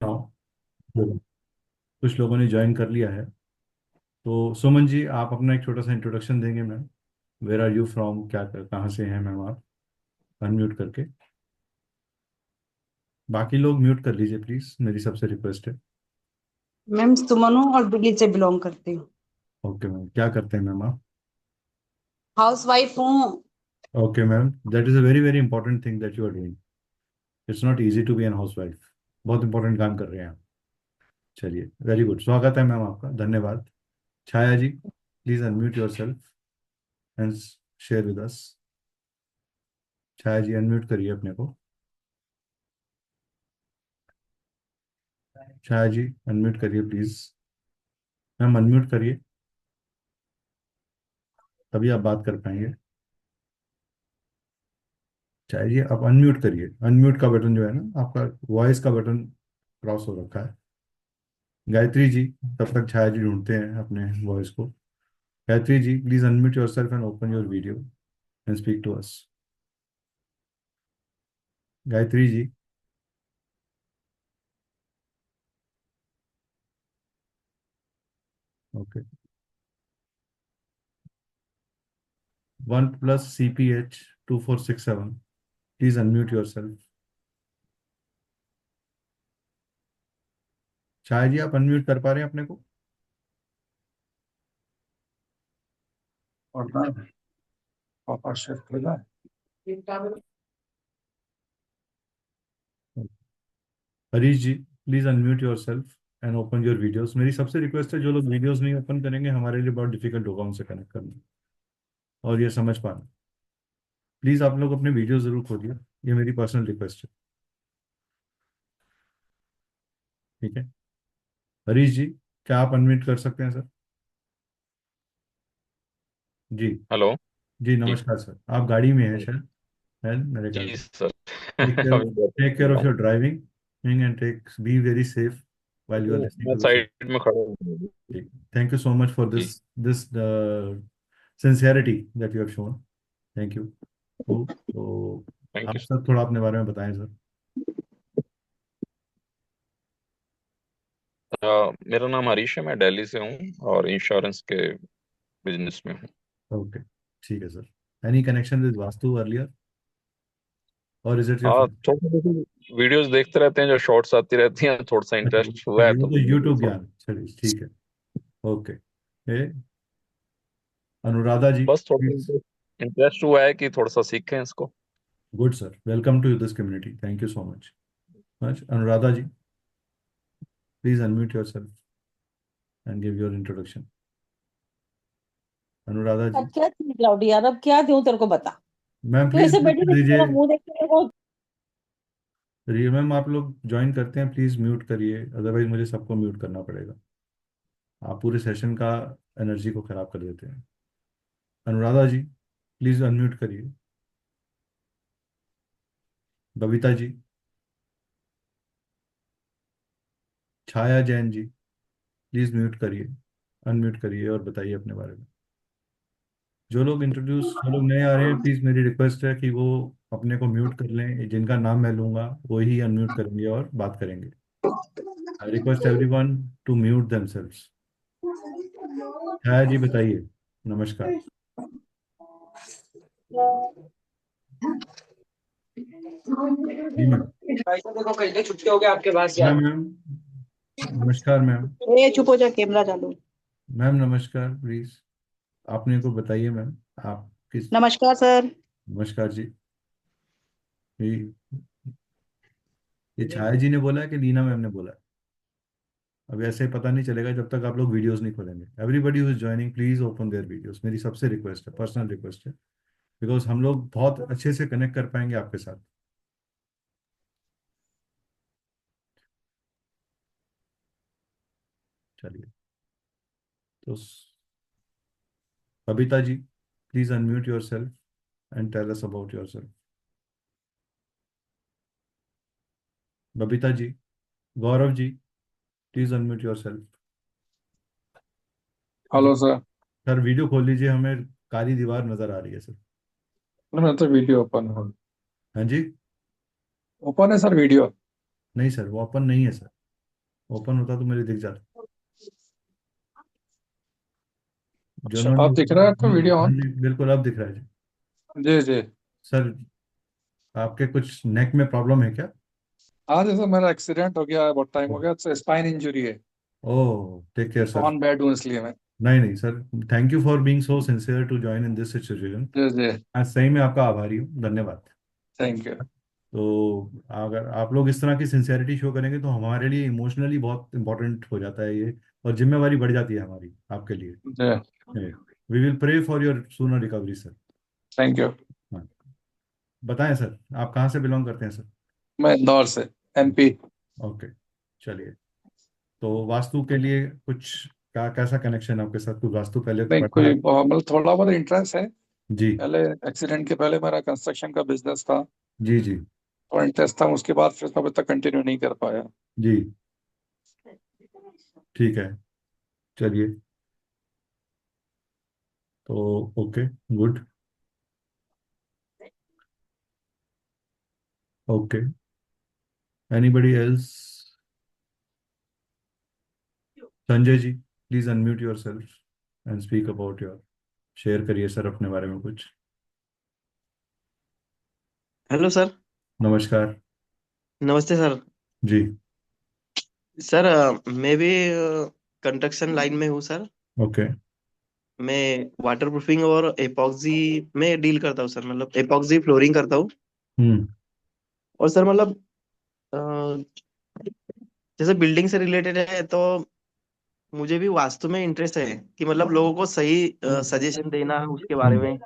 हूँ। कुछ लोगों ने ज्वाइन कर लिया है। तो सुमन जी, आप अपना एक छोटा सा इंट्रोडक्शन देंगे ma'am? Where are you from, क्या कहाँ से हैं मैम आप? अनम्यूट करके। बाकी लोग म्यूट कर लीजिए प्लीज, मेरी सबसे रिक्वेस्ट है। मैम सुमन हूँ और दिल्ली से बिलोंग करती हूँ। ओके मैम, क्या करते हैं मैम आप? हाउस वाइफ हूँ। Okay ma'am, that is a very very important thing that you are doing. It's not easy to be an housewife. बहुत इंपॉर्टेंट काम कर रहे हैं आप। चलिए, वेरी गुड, स्वागत है मैम आपका, धन्यवाद। Chhaya ji, please unmute yourself and share with us. Chhaya ji, unmute करिए अपने को। छाया जी, अनम्यूट करिए प्लीज। मैम अनम्यूट करिए, तभी आप बात कर पाएंगे। छाया जी, आप अनम्यूट करिए। अनम्यूट का बटन जो है ना आपका, वॉइस का बटन क्रॉस हो रखा है। गायत्री जी, तब तक छाया जी ढूंढते हैं अपने वॉइस को। Gayatri ji, please unmute yourself and open your video and speak to us. Gayatri ji. Okay. 1+CPH2467, please unmute yourself. Chhaya ji, आप अनम्यूट कर पा रहे हैं अपने को? और ना पापा शिफ्ट हो जाए। Harish ji, please unmute yourself and open your videos. मेरी सबसे रिक्वेस्ट है, जो लोग वीडियोस नहीं ओपन करेंगे हमारे लिए बहुत डिफिकल्ट होगा उनसे कनेक्ट करना और ये समझ पाना। प्लीज आप लोग अपने वीडियो जरूर खोलिए, ये मेरी पर्सनल रिक्वेस्ट है। ठीक है। हरीश जी, क्या आप अनम्यूट कर सकते हैं सर? जी। हेलो। जी जी। नमस्कार सर, आप गाड़ी में हैं शायद, है मेरे ख्याल जी से। सर। टेक केयर, अभी बहुत टेक केयर बोल ऑफ रहा हूँ। Your driving and take be very safe while you are तो लिसनिंग मैं टू दिस। साइड में खड़ा हूँ। Thank you so much for जी। This sincerity that you have shown. Thank you. तो थैंक आप यू। सर थोड़ा अपने बारे में बताएं सर। मेरा नाम हरीश है, मैं दिल्ली से हूँ और इंश्योरेंस के बिजनेस में हूँ। ओके, ठीक है sir. Any connection with vastu earlier और इज इट योर हाँ, फर्स्ट? थोड़ी थोड़ी वीडियोस देखते रहते हैं, जो शॉर्ट्स आती रहती हैं, थोड़ा सा इंटरेस्ट हुआ है चलिए, वो तो तो वीडियो यूट्यूब थोड़ा। ज्ञान, चलिए ठीक है। ओके। ए अनुराधा जी बस थोड़ा प्लीज। इंटरेस्ट हुआ है कि थोड़ा सा सीखें इसको। Good sir, welcome to this community, thank you so much. Much Anuradha ji, please unmute yourself and give your introduction. Anuradha ji. अब क्या क्लाउडी यार, अब क्या दूं तेरे को बता। मैम तू प्लीज ऐसे म्यूट बैठी कर रहती, दीजिए। तेरा मुंह देख के मेरे को। रियल मैम, आप लोग ज्वाइन करते हैं प्लीज म्यूट करिए, अदरवाइज मुझे सबको म्यूट करना पड़ेगा। आप पूरे सेशन का एनर्जी को खराब कर देते हैं। अनुराधा जी, प्लीज अनम्यूट करिए। बबीता जी। छाया जैन जी, प्लीज म्यूट करिए, अनम्यूट करिए और बताइए अपने बारे में। जो लोग नए आ रहे हैं, प्लीज मेरी रिक्वेस्ट है कि वो अपने को म्यूट कर लें। जिनका नाम मैं लूंगा वो ही अनम्यूट करेंगे और बात करेंगे। I request everyone to mute themselves. Chhaya ji बताइए। नमस्कार। जी मैम। पैसा देखो, पहले छुट्टे हो गए आपके पास हाँ यार। मैम। नमस्कार मैम। ए चुप हो जा, कैमरा चालू। मैम नमस्कार प्लीज। आपने को बताइए मैम, आप किस? नमस्कार सर। नमस्कार जी। ये छाया जी ने बोला है कि लीना मैम ने बोला है? अब ऐसे ही पता नहीं चलेगा जब तक आप लोग वीडियोस नहीं खोलेंगे। Everybody who is joining please open their videos, मेरी सबसे रिक्वेस्ट है, पर्सनल रिक्वेस्ट है। बिकॉज हम लोग बहुत अच्छे से कनेक्ट कर पाएंगे आपके साथ। चलिए। तो Babita ji, please unmute yourself and tell us about yourself. Babita ji. Gaurav ji, please unmute yourself. जी हेलो सर। सर, वीडियो खोल लीजिए, हमें काली दीवार नजर आ रही है सर। मैं तो वीडियो ओपन है। हाँ जी। ओपन है सर वीडियो। नहीं सर, वो ओपन नहीं है सर। ओपन होता तो मुझे दिख जाता। अच्छा, जिन्होंने, आप दिख रहा है आपको वीडियो हाँ ऑन? जी बिल्कुल अब दिख रहा है जी। जी जी। सर आपके कुछ नेक में प्रॉब्लम है क्या? हाँ, जैसे मेरा एक्सीडेंट हो गया, बहुत टाइम हो ओह, गया, तो स्पाइन इंजरी है, take care sir. On bed हूँ इसलिए मैं। नहीं नहीं sir, thank you for being so sincere to join in this situation. जी जी। आज सही में आपका आभारी हूँ, धन्यवाद। Thank you. तो अगर आप लोग इस तरह की सिंसियरिटी शो करेंगे तो हमारे लिए इमोशनली बहुत इंपॉर्टेंट हो जाता है ये, और जिम्मेवारी बढ़ जाती है हमारी आपके लिए। जी। We will pray for your sooner recovery sir. Thank you. हाँ, बताएं सर, आप कहाँ से बिलोंग करते हैं सर? मैं इंदौर से, एमपी। ओके, चलिए। तो वास्तु के लिए कुछ, क्या कैसा कनेक्शन है आपके साथ? कुछ वास्तु पहले नहीं, पढ़ा कोई है? मतलब थोड़ा बहुत इंटरेस्ट है। जी पहले एक्सीडेंट के पहले मेरा कंस्ट्रक्शन का बिजनेस था, जी जी और इंटरेस्ट था, उसके बाद फिर अभी तक कंटिन्यू नहीं कर पाया। जी, ठीक है, चलिए। तो okay, good, okay. Anybody else? Sanjay ji, please unmute yourself and speak about your, share करिए सर अपने बारे में कुछ। Hello sir. नमस्कार। नमस्ते सर। जी। सर मैं भी कंस्ट्रक्शन लाइन में हूँ सर। ओके। मैं वाटर प्रूफिंग और एपॉक्सी में डील करता हूँ सर, मतलब एपॉक्सी फ्लोरिंग करता हूँ। हम्म और सर मतलब अ, जैसे बिल्डिंग से रिलेटेड है तो मुझे भी वास्तु में इंटरेस्ट है कि मतलब लोगों को सही सजेशन देना उसके बारे हम्म में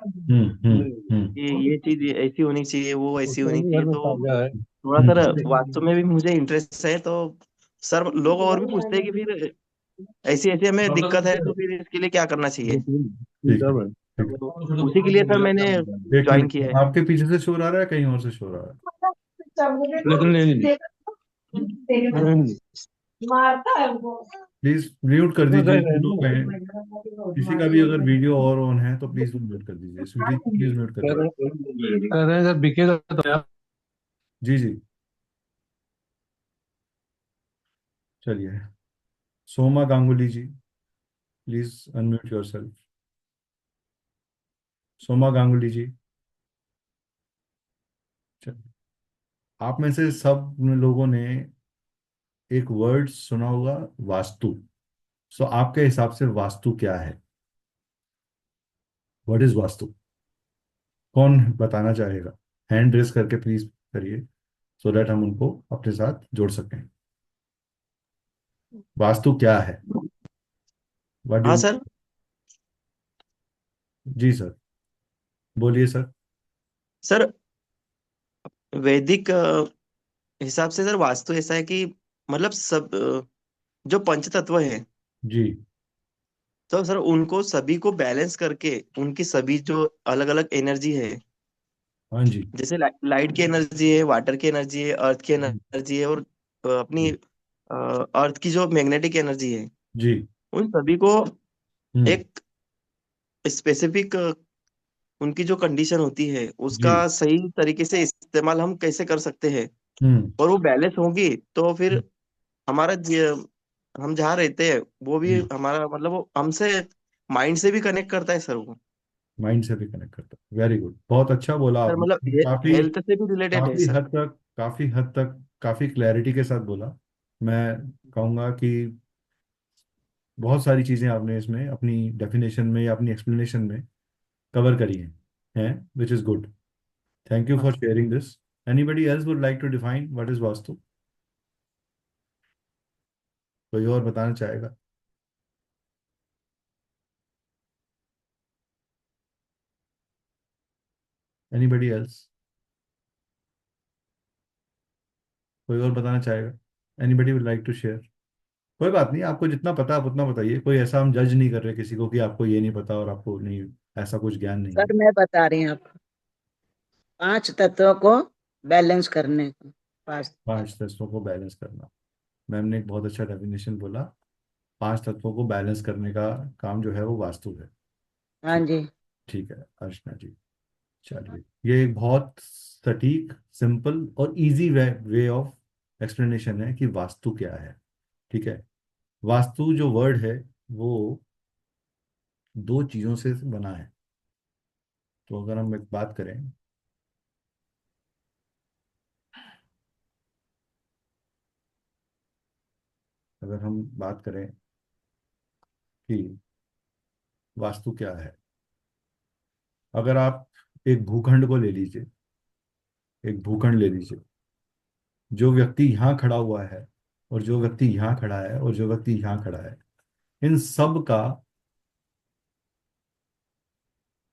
हम्म। कि ये चीज ऐसी होनी चाहिए, वो ऐसी होनी चाहिए। तो थोड़ा सर हम्म, वास्तु में भी मुझे इंटरेस्ट है। तो सर लोग और भी पूछते हैं कि फिर ऐसी ऐसी हमें दिक्कत है तो फिर इसके लिए क्या करना चाहिए। ठीक है, ठीक है। तो उसी के लिए सर मैंने एक ज्वाइन मिनट, किया है। आपके पीछे से शोर आ रहा है, कहीं और से शोर आ रहा है? प्लीज म्यूट कर दीजिए जो लोग हैं। किसी का भी अगर वीडियो और ऑन है तो प्लीज म्यूट कर दीजिए, स्वीटी प्लीज म्यूट कर दीजिए। जी जी, चलिए। Soma Ganguly ji, please unmute yourself. Soma Ganguly ji, चलिए। आप में से सब लोगों ने एक वर्ड सुना होगा, वास्तु। सो आपके हिसाब से वास्तु क्या है? What is vastu? कौन बताना चाहेगा? हैंड रेस करके प्लीज करिए, सो दैट हम उनको अपने साथ जोड़ सकें। वास्तु क्या है? व्हाट हाँ डू? सर। जी सर, बोलिए सर। सर वैदिक हिसाब से सर वास्तु ऐसा है कि मतलब सब जो पंच तत्व है जी। तो सर उनको सभी को बैलेंस करके उनकी सभी जो अलग अलग एनर्जी है, हाँ जी। जैसे लाइट की एनर्जी है, वाटर की एनर्जी है, अर्थ की एनर्जी है, और अपनी अर्थ की जो मैग्नेटिक एनर्जी है, जी। उन सभी को हम्म एक स्पेसिफिक उनकी जो कंडीशन होती है उसका जी। सही तरीके से इस्तेमाल हम कैसे कर सकते हैं हम्म और वो बैलेंस होगी तो फिर हमारा हम जहाँ रहते हैं वो भी जी, हमारा मतलब वो हमसे माइंड से भी कनेक्ट करता है सर वो। माइंड से भी कनेक्ट करता है, वेरी गुड, बहुत अच्छा बोला सर मतलब आपने, काफी हेल्थ से भी रिलेटेड है काफी सर। हद तक, काफी हद तक, काफी क्लैरिटी के साथ बोला। मैं कहूँगा कि बहुत सारी चीजें आपने इसमें अपनी डेफिनेशन में या अपनी एक्सप्लेनेशन में कवर करी हैं, which is good. Thank you for sharing this. Anybody else would like to define what is vastu? कोई और बताना चाहेगा? Anybody else? कोई और बताना चाहेगा? Anybody would like to share? कोई बात नहीं, आपको जितना पता आप उतना बताइए, कोई ऐसा हम जज नहीं कर रहे किसी को कि आपको ये नहीं पता और आपको नहीं, ऐसा कुछ ज्ञान नहीं है। सर मैं बता रही हूँ आपको, 5 तत्वों को बैलेंस करने को। पांच। 5 तत्वों को बैलेंस करना, मैम ने एक बहुत अच्छा डेफिनेशन बोला। 5 तत्वों को बैलेंस करने का काम जो है वो वास्तु है। हाँ ठीक, जी। ठीक है अर्चना जी। चलिए, ये एक बहुत सटीक, सिंपल और इजी वे ऑफ एक्सप्लेनेशन है कि वास्तु क्या है। ठीक है। वास्तु जो वर्ड है वो दो चीजों से बना है। तो अगर हम एक बात करें, अगर हम बात करें कि वास्तु क्या है, अगर आप एक भूखंड को ले लीजिए, एक भूखंड ले लीजिए, जो व्यक्ति यहाँ खड़ा हुआ है और जो व्यक्ति यहाँ खड़ा है और जो व्यक्ति यहाँ खड़ा है, इन सब का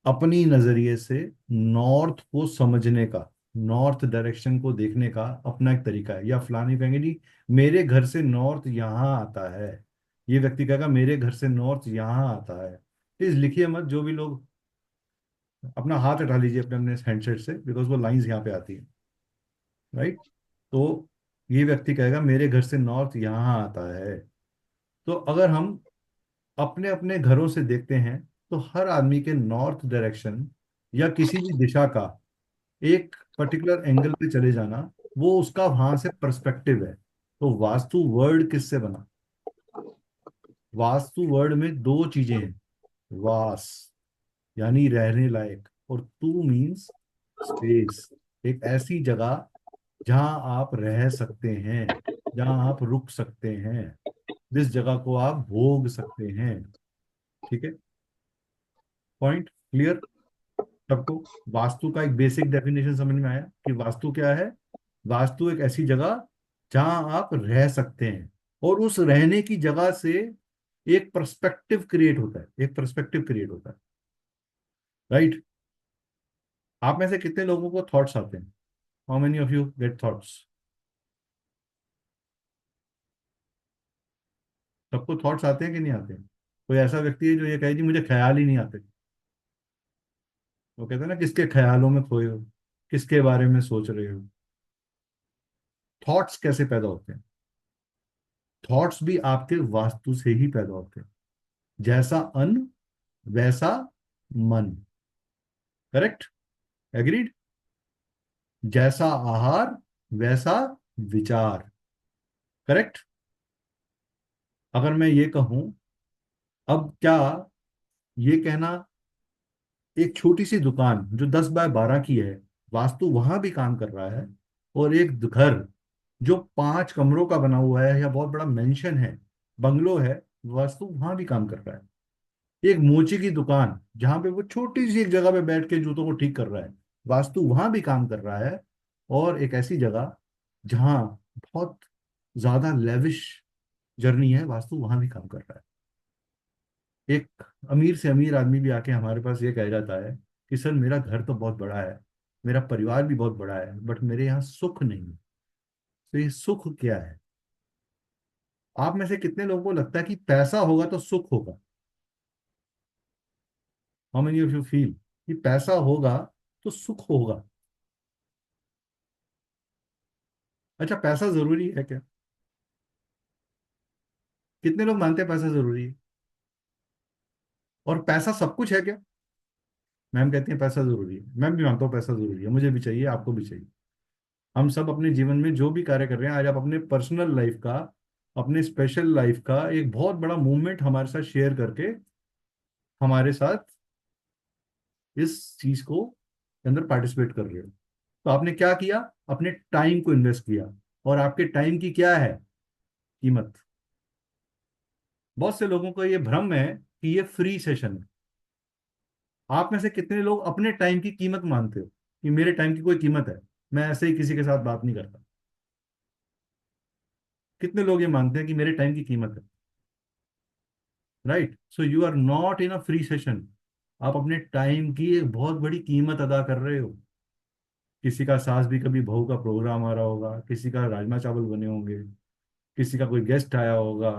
अपनी नजरिए से नॉर्थ को समझने का, नॉर्थ डायरेक्शन को देखने का अपना एक तरीका है। या फलानी कहेंगे जी मेरे घर से नॉर्थ यहाँ आता है, ये व्यक्ति कहेगा मेरे घर से नॉर्थ यहाँ आता है। प्लीज लिखिए मत, जो भी लोग, अपना हाथ हटा लीजिए अपने अपने हैंडसेट से, बिकॉज वो लाइंस यहाँ पे आती है, राइट। तो ये व्यक्ति कहेगा मेरे घर से नॉर्थ यहाँ आता है। तो अगर हम अपने अपने घरों से देखते हैं तो हर आदमी के नॉर्थ डायरेक्शन या किसी भी दिशा का एक पर्टिकुलर एंगल पे चले जाना, वो उसका वहां से पर्सपेक्टिव है। तो वास्तु वर्ड किससे बना? वास्तु वर्ड में दो चीजें हैं, वास यानी रहने लायक, और तू मीन्स स्पेस, एक ऐसी जगह जहां आप रह सकते हैं, जहां आप रुक सकते हैं, जिस जगह को आप भोग सकते हैं। ठीक है, पॉइंट क्लियर सबको? वास्तु का एक बेसिक डेफिनेशन समझ में आया कि वास्तु क्या है? वास्तु एक ऐसी जगह जहां आप रह सकते हैं, और उस रहने की जगह से एक पर्सपेक्टिव क्रिएट होता है, एक पर्सपेक्टिव क्रिएट होता है, राइट। आप में से कितने लोगों को थॉट्स आते हैं? How many of you get thoughts? सबको थॉट्स आते हैं कि नहीं आते हैं? कोई ऐसा व्यक्ति है जो ये कहे जी मुझे ख्याल ही नहीं आते? वो कहते हैं ना, किसके ख्यालों में खोए हो, किसके बारे में सोच रहे हो। थॉट्स कैसे पैदा होते हैं? थॉट्स भी आपके वास्तु से ही पैदा होते हैं। जैसा अन्न वैसा मन, करेक्ट, एग्रीड। जैसा आहार वैसा विचार, करेक्ट। अगर मैं ये कहूं, अब क्या ये कहना, एक छोटी सी दुकान जो 10 बाय 12 की है, वास्तु वहां भी काम कर रहा है, और एक घर जो 5 कमरों का बना हुआ है या बहुत बड़ा मेंशन है, बंगलो है, वास्तु वहां भी काम कर रहा है। एक मोची की दुकान जहां पे वो छोटी सी एक जगह पे बैठ के जूतों को ठीक कर रहा है, वास्तु वहां भी काम कर रहा है। और एक ऐसी जगह जहां बहुत ज्यादा लेविश जर्नी है, वास्तु वहां भी काम कर रहा है। एक अमीर से अमीर आदमी भी आके हमारे पास ये कह जाता है कि सर मेरा घर तो बहुत बड़ा है, मेरा परिवार भी बहुत बड़ा है, बट मेरे यहाँ सुख नहीं है। तो ये सुख क्या है? आप में से कितने लोगों को लगता है कि पैसा होगा तो सुख होगा? How many of you feel कि पैसा होगा तो सुख होगा? अच्छा, पैसा जरूरी है क्या? कितने लोग मानते हैं पैसा जरूरी है? और पैसा सब कुछ है क्या? मैम कहती है पैसा जरूरी है, मैं भी मानता हूँ पैसा जरूरी है, मुझे भी चाहिए, आपको भी चाहिए। हम सब अपने जीवन में जो भी कार्य कर रहे हैं, आज आप अपने पर्सनल लाइफ का, अपने स्पेशल लाइफ का एक बहुत बड़ा मूवमेंट हमारे साथ शेयर करके हमारे साथ इस चीज को के अंदर पार्टिसिपेट कर रहे हो। तो आपने क्या किया? अपने टाइम को इन्वेस्ट किया। और आपके टाइम की क्या है कीमत? बहुत से लोगों को ये भ्रम है कि ये फ्री सेशन है। आप में से कितने लोग अपने टाइम की कीमत मानते हो कि मेरे टाइम की कोई कीमत है, मैं ऐसे ही किसी के साथ बात नहीं करता? कितने लोग ये मानते हैं कि मेरे टाइम की कीमत है? Right, so you are not in a free session. आप अपने टाइम की एक बहुत बड़ी कीमत अदा कर रहे हो। किसी का सास भी कभी बहू का प्रोग्राम आ रहा होगा, किसी का राजमा चावल बने होंगे, किसी का कोई गेस्ट आया होगा,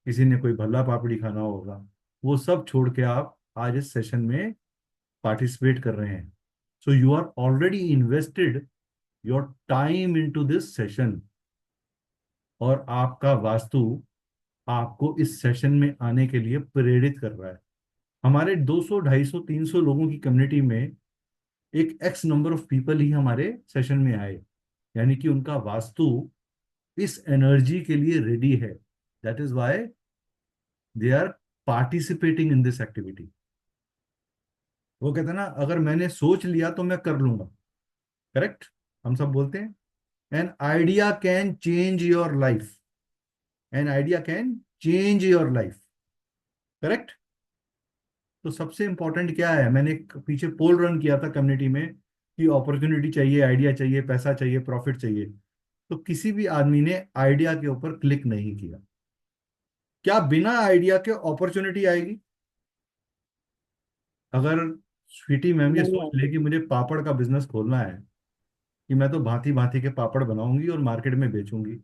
किसी ने कोई भल्ला पापड़ी खाना होगा, वो सब छोड़ के आप आज इस सेशन में पार्टिसिपेट कर रहे हैं। So you are already invested your time into this session. और आपका वास्तु आपको इस सेशन में आने के लिए प्रेरित कर रहा है। हमारे 200, 250, 300 लोगों की कम्युनिटी में एक एक्स नंबर ऑफ पीपल ही हमारे सेशन में आए, यानी कि उनका वास्तु इस एनर्जी के लिए रेडी है। That is why they are participating in this activity. वो कहते हैं ना, अगर मैंने सोच लिया तो मैं कर लूंगा। करेक्ट। हम सब बोलते हैं an idea can change your life, an idea can change your life. Correct. तो सबसे इंपॉर्टेंट क्या है, मैंने एक पीछे पोल रन किया था कम्युनिटी में कि अपॉर्चुनिटी चाहिए, आइडिया चाहिए, पैसा चाहिए, प्रॉफिट चाहिए। तो किसी भी आदमी ने आइडिया के ऊपर क्लिक नहीं किया। क्या बिना आइडिया के अपॉर्चुनिटी आएगी? अगर स्वीटी मैम ये नहीं सोच ले आएगी। कि मुझे पापड़ का बिजनेस खोलना है, कि मैं तो भांति भांति के पापड़ बनाऊंगी और मार्केट में बेचूंगी,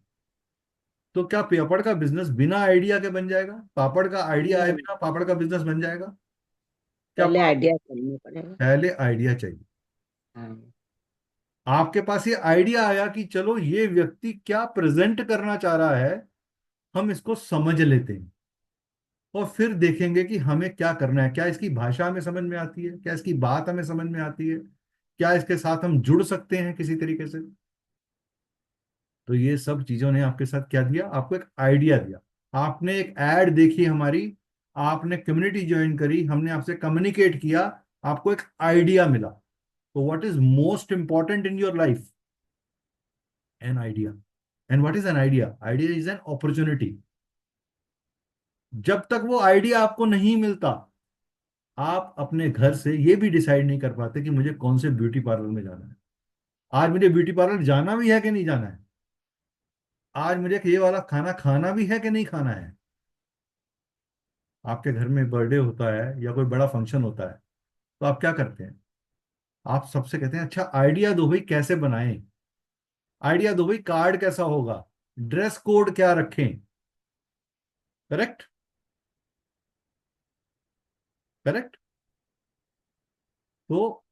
तो क्या पापड़ का बिजनेस बिना आइडिया के बन जाएगा? पापड़ का आइडिया है नहीं, बिना पापड़ का बिजनेस बन जाएगा? क्या पहले आइडिया करना पड़ेगा। पहले आइडिया चाहिए। हाँ। आपके पास ये आइडिया आया कि चलो ये व्यक्ति क्या प्रेजेंट करना चाह रहा है, हम इसको समझ लेते हैं और फिर देखेंगे कि हमें क्या करना है। क्या इसकी भाषा हमें समझ में आती है? क्या इसकी बात हमें समझ में आती है? क्या इसके साथ हम जुड़ सकते हैं किसी तरीके से? तो ये सब चीजों ने आपके साथ क्या दिया? आपको एक आइडिया दिया। आपने एक एड देखी हमारी, आपने कम्युनिटी ज्वाइन करी, हमने आपसे कम्युनिकेट किया, आपको एक आइडिया मिला। तो what is most important in your life? An idea. And what is an idea? Idea is an opportunity. जब तक वो आइडिया आपको नहीं मिलता, आप अपने घर से ये भी डिसाइड नहीं कर पाते कि मुझे कौन से ब्यूटी पार्लर में जाना है। आज मुझे ब्यूटी पार्लर जाना भी है कि नहीं जाना है? आज मुझे ये वाला खाना खाना भी है कि नहीं खाना है? आपके घर में बर्थडे होता है या कोई बड़ा फंक्शन होता है, तो आप क्या करते हैं? आप सबसे कहते हैं अच्छा आइडिया दो भाई, कैसे बनाएं? आइडिया दो भाई, कार्ड कैसा होगा, ड्रेस कोड क्या रखें? करेक्ट। करेक्ट। तो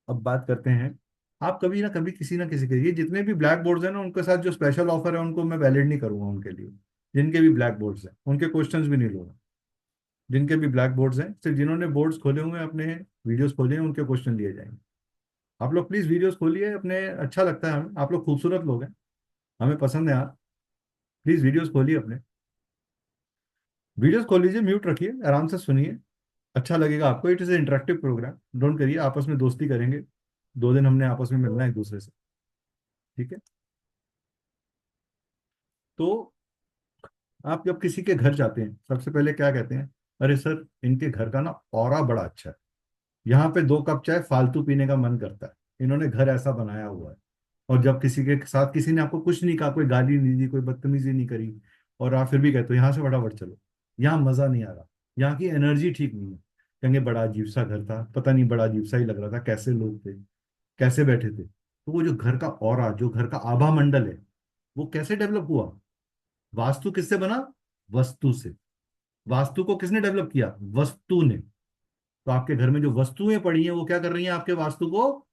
अब बात करते हैं, आप कभी ना कभी किसी ना किसी के, ये जितने भी ब्लैक बोर्ड्स हैं ना, उनके साथ जो स्पेशल ऑफर है उनको मैं वैलिड नहीं करूंगा उनके लिए। जिनके भी ब्लैक बोर्ड्स हैं उनके क्वेश्चंस भी नहीं लूंगा। जिनके भी ब्लैक बोर्ड्स हैं, सिर्फ जिन्होंने बोर्ड्स खोले हुए हैं, अपने वीडियोस खोले हैं, उनके क्वेश्चन लिए जाएंगे। आप लोग प्लीज वीडियोस खोलिए अपने, अच्छा लगता है हमें, आप लोग खूबसूरत लोग हैं, हमें पसंद है आप। प्लीज वीडियोस खोलिए अपने, वीडियोस खोल लीजिए, म्यूट रखिए, आराम से सुनिए, अच्छा लगेगा आपको। It is a interactive program, don't करिए, आपस में दोस्ती करेंगे। 2 दिन हमने आपस में मिलना है एक दूसरे से, ठीक है? तो आप जब किसी के घर जाते हैं, सबसे पहले क्या कहते हैं? अरे सर, इनके घर का ना ऑरा बड़ा अच्छा है, यहाँ पे 2 कप चाय फालतू पीने का मन करता है, इन्होंने घर ऐसा बनाया हुआ है। और जब किसी के साथ किसी ने आपको कुछ नहीं कहा, कोई गाली नहीं दी, कोई बदतमीजी नहीं करी, और आप फिर भी कहते हो यहाँ से फटाफट चलो, यहाँ मजा नहीं आ रहा, यहाँ की एनर्जी ठीक नहीं है, कहेंगे बड़ा अजीब सा घर था, पता नहीं बड़ा अजीब सा ही लग रहा था, कैसे लोग थे, कैसे बैठे थे। तो वो जो घर का ऑरा, जो घर का आभा मंडल है, वो कैसे डेवलप हुआ? वास्तु किससे बना? वस्तु से। वास्तु को किसने डेवलप किया? वस्तु ने। तो आपके घर में जो वस्तुएं पड़ी हैं, वो क्या कर रही हैं? आपके वास्तु को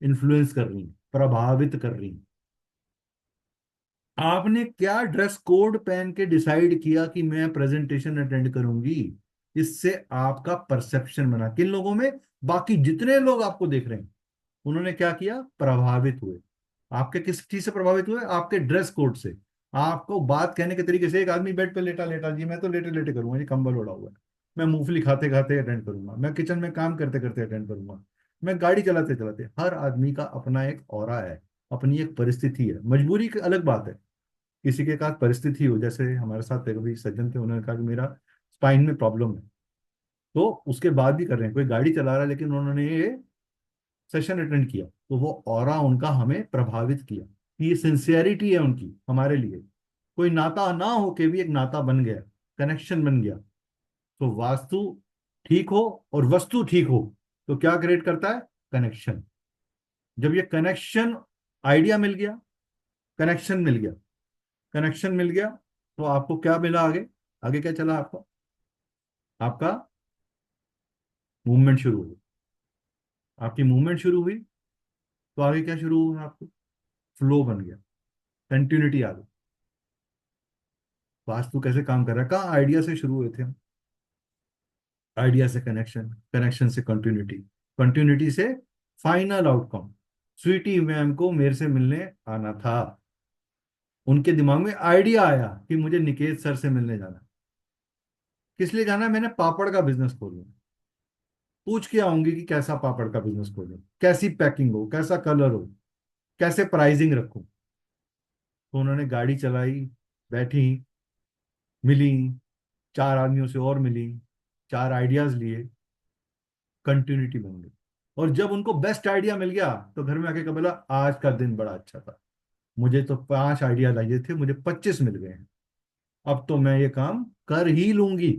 इन्फ्लुएंस कर रही हैं, प्रभावित कर रही हैं। आपने क्या ड्रेस कोड पहन के डिसाइड किया कि मैं प्रेजेंटेशन अटेंड करूंगी? इससे आपका परसेप्शन बना किन लोगों में? बाकी जितने लोग आपको देख रहे हैं, उन्होंने क्या किया? प्रभावित हुए। आपके किस चीज से प्रभावित हुए? आपके ड्रेस कोड से, आपको बात कहने के तरीके से। एक आदमी बेड पे लेटा लेटा, जी मैं तो लेटे लेटे करूंगा जी, कंबल ओढ़ा हुआ है, मैं मूंगफली खाते खाते अटेंड करूंगा, मैं किचन में काम करते करते अटेंड करूंगा, मैं गाड़ी चलाते चलाते। हर आदमी का अपना एक ऑरा है, अपनी एक परिस्थिति है। मजबूरी की अलग बात है, किसी के साथ परिस्थिति हो, जैसे हमारे साथ एक अभी सज्जन थे, उन्होंने कहा कि मेरा स्पाइन में प्रॉब्लम है, तो उसके बाद भी कर रहे हैं, कोई गाड़ी चला रहा है लेकिन उन्होंने ये सेशन अटेंड किया, तो वो ऑरा उनका हमें प्रभावित किया कि ये सिंसियरिटी है उनकी हमारे लिए। कोई नाता ना हो के भी एक नाता बन गया, कनेक्शन बन गया। तो वास्तु ठीक हो और वस्तु ठीक हो तो क्या क्रिएट करता है? कनेक्शन। जब ये कनेक्शन, आइडिया मिल गया, कनेक्शन मिल गया, कनेक्शन मिल गया, तो आपको क्या मिला आगे? आगे क्या चला आपका? आपका मूवमेंट शुरू हो गई। आपकी मूवमेंट शुरू हुई तो आगे क्या शुरू हुआ? आपको फ्लो बन गया, कंटिन्यूटी आ गई। वास्तु कैसे काम कर रहा है? कहाँ आइडिया से शुरू हुए थे हम, आइडिया से कनेक्शन, कनेक्शन से कंटिन्यूटी, कंटिन्यूटी से फाइनल आउटकम। स्वीटी मैम को मेरे से मिलने आना था, उनके दिमाग में आइडिया आया कि मुझे निकेत सर से मिलने जाना। किस लिए जाना है? मैंने पापड़ का बिजनेस खोलना। पूछ के आऊंगी कि कैसा पापड़ का बिजनेस खोलूं, कैसी पैकिंग हो, कैसा कलर हो, कैसे प्राइसिंग रखूं। तो उन्होंने गाड़ी चलाई, बैठी, मिली, चार आदमियों से और मिली, चार आइडियाज लिए, कंटिन्यूटी बन गई। और जब उनको बेस्ट आइडिया मिल गया तो घर में आके कहा, बोला आज का दिन बड़ा अच्छा था, मुझे तो 5 आइडिया चाहिए थे, मुझे 25 मिल गए हैं, अब तो मैं ये काम कर ही लूंगी।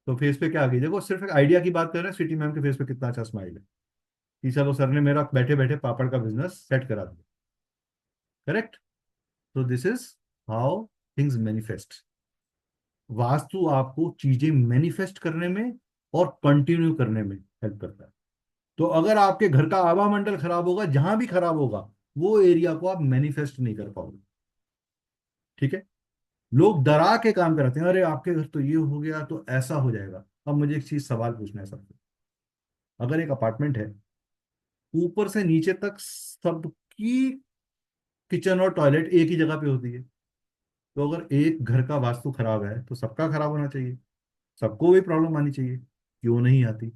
तो फेस पे क्या आ गई देखो, सिर्फ एक आइडिया की बात कर रहे हैं, सिटी मैम के फेस पे कितना अच्छा स्माइल है कि चलो सर ने मेरा बैठे बैठे पापड़ का बिजनेस सेट करा दिया। करेक्ट। तो this is how things manifest. Vastu आपको चीजें मैनिफेस्ट करने में और कंटिन्यू करने में हेल्प करता है। तो अगर आपके घर का आवामंडल खराब होगा, जहां भी खराब होगा, वो एरिया को आप मैनिफेस्ट नहीं कर पाओगे। ठीक है। लोग डरा के काम कराते हैं, अरे आपके घर तो ये हो गया तो ऐसा हो जाएगा। अब मुझे एक चीज सवाल पूछना है सबसे। अगर एक अपार्टमेंट है, ऊपर से नीचे तक सबकी किचन और टॉयलेट एक ही जगह पे होती है, तो अगर एक घर का वास्तु खराब है तो सबका खराब होना चाहिए, सबको भी प्रॉब्लम आनी चाहिए। क्यों नहीं आती?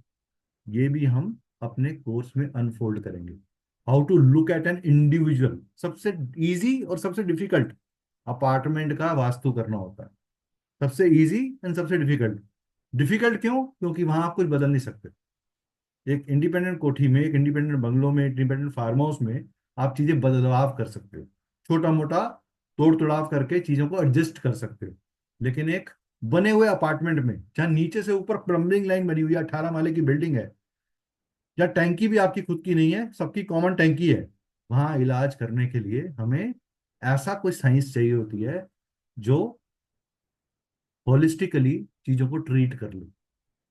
ये भी हम अपने कोर्स में अनफोल्ड करेंगे। How to look at an individual. सबसे इजी और सबसे डिफिकल्ट अपार्टमेंट का वास्तु करना होता है। सबसे इजी एंड सबसे डिफिकल्ट। डिफिकल्ट क्यों? क्योंकि वहां आप कुछ बदल नहीं सकते। एक इंडिपेंडेंट कोठी में, एक इंडिपेंडेंट बंगलो में, इंडिपेंडेंट फार्म हाउस में आप चीजें बदलाव कर सकते हो, छोटा मोटा तोड़ तोड़ाव करके चीजों को एडजस्ट कर सकते हो। लेकिन एक बने हुए अपार्टमेंट में, जहां नीचे से ऊपर प्लम्बिंग लाइन बनी हुई है, 18 माले की बिल्डिंग है, या टैंकी भी आपकी खुद की नहीं है, सबकी कॉमन टैंकी है, वहां इलाज करने के लिए हमें ऐसा कोई साइंस चाहिए होती है जो होलिस्टिकली चीजों को ट्रीट कर ले।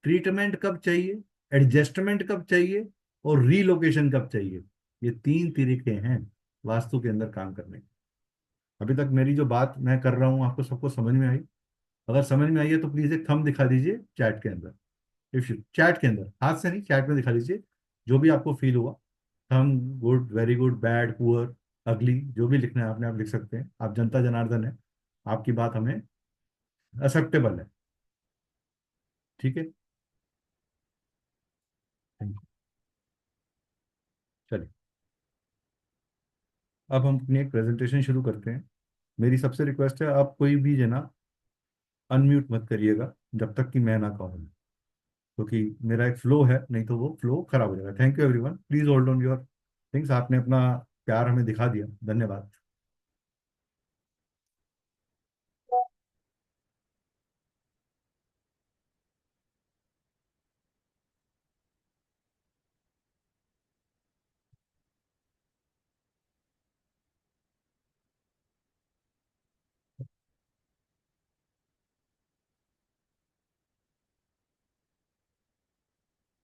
ट्रीटमेंट कब चाहिए, एडजस्टमेंट कब चाहिए, और रीलोकेशन कब चाहिए, ये 3 तरीके हैं वास्तु के अंदर काम करने के। अभी तक मेरी जो बात मैं कर रहा हूँ आपको सबको समझ में आई? अगर समझ में आई है तो प्लीज एक थंब दिखा दीजिए चैट के अंदर। इफ यू चैट के अंदर, हाथ से नहीं, चैट में दिखा दीजिए जो भी आपको फील हुआ। Thumb, good, very good, bad, poor, अगली, जो भी लिखना है आपने आप लिख सकते हैं। आप जनता जनार्दन है, आपकी बात हमें एक्सेप्टेबल है। ठीक है। Thank you. चलिए, अब हम अपनी एक प्रेजेंटेशन शुरू करते हैं। मेरी सबसे रिक्वेस्ट है, आप कोई भी जना अनम्यूट मत करिएगा जब तक कि मैं ना कहूँ, क्योंकि मेरा एक फ्लो है, नहीं तो वो फ्लो खराब हो जाएगा। Thank you everyone, please hold on your things. आपने अपना प्यार हमें दिखा दिया, धन्यवाद।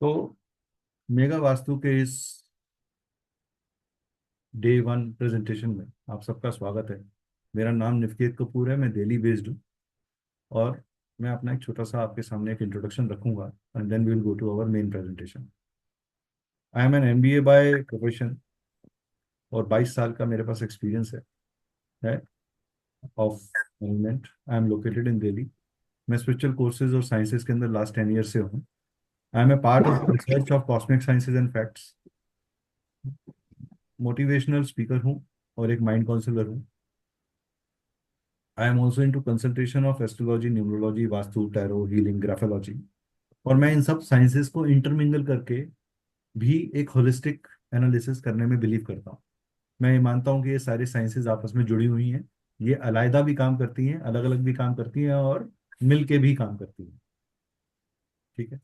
तो मेगा वास्तु के इस डे 1 प्रेजेंटेशन में आप सबका स्वागत है। मेरा नाम निवकेत कपूर है, मैं दिल्ली बेस्ड हूँ, और मैं अपना एक छोटा सा आपके सामने एक इंट्रोडक्शन रखूंगा, and then we will go to our main presentation. I am an MBA by profession, और 22 साल का मेरे पास एक्सपीरियंस है of management. I am located in Delhi. मैं स्पिरिचुअल कोर्सेज और साइंसेज के अंदर लास्ट 10 ईयर से हूँ। I am a part of research of cosmic sciences and facts. Motivational speaker हूँ और एक माइंड काउंसलर हूँ। I am also in to consultation of astrology, numerology, vastu, tarot, healing, graphology. और मैं इन सब साइंसेस को इंटरमिंगल करके भी एक होलिस्टिक एनालिसिस करने में बिलीव करता हूँ। मैं ये मानता हूँ कि ये सारी साइंसेज आपस में जुड़ी हुई हैं। ये अलग भी काम करती हैं, अलग अलग भी काम करती हैं, और मिल के भी काम करती हैं। ठीक है।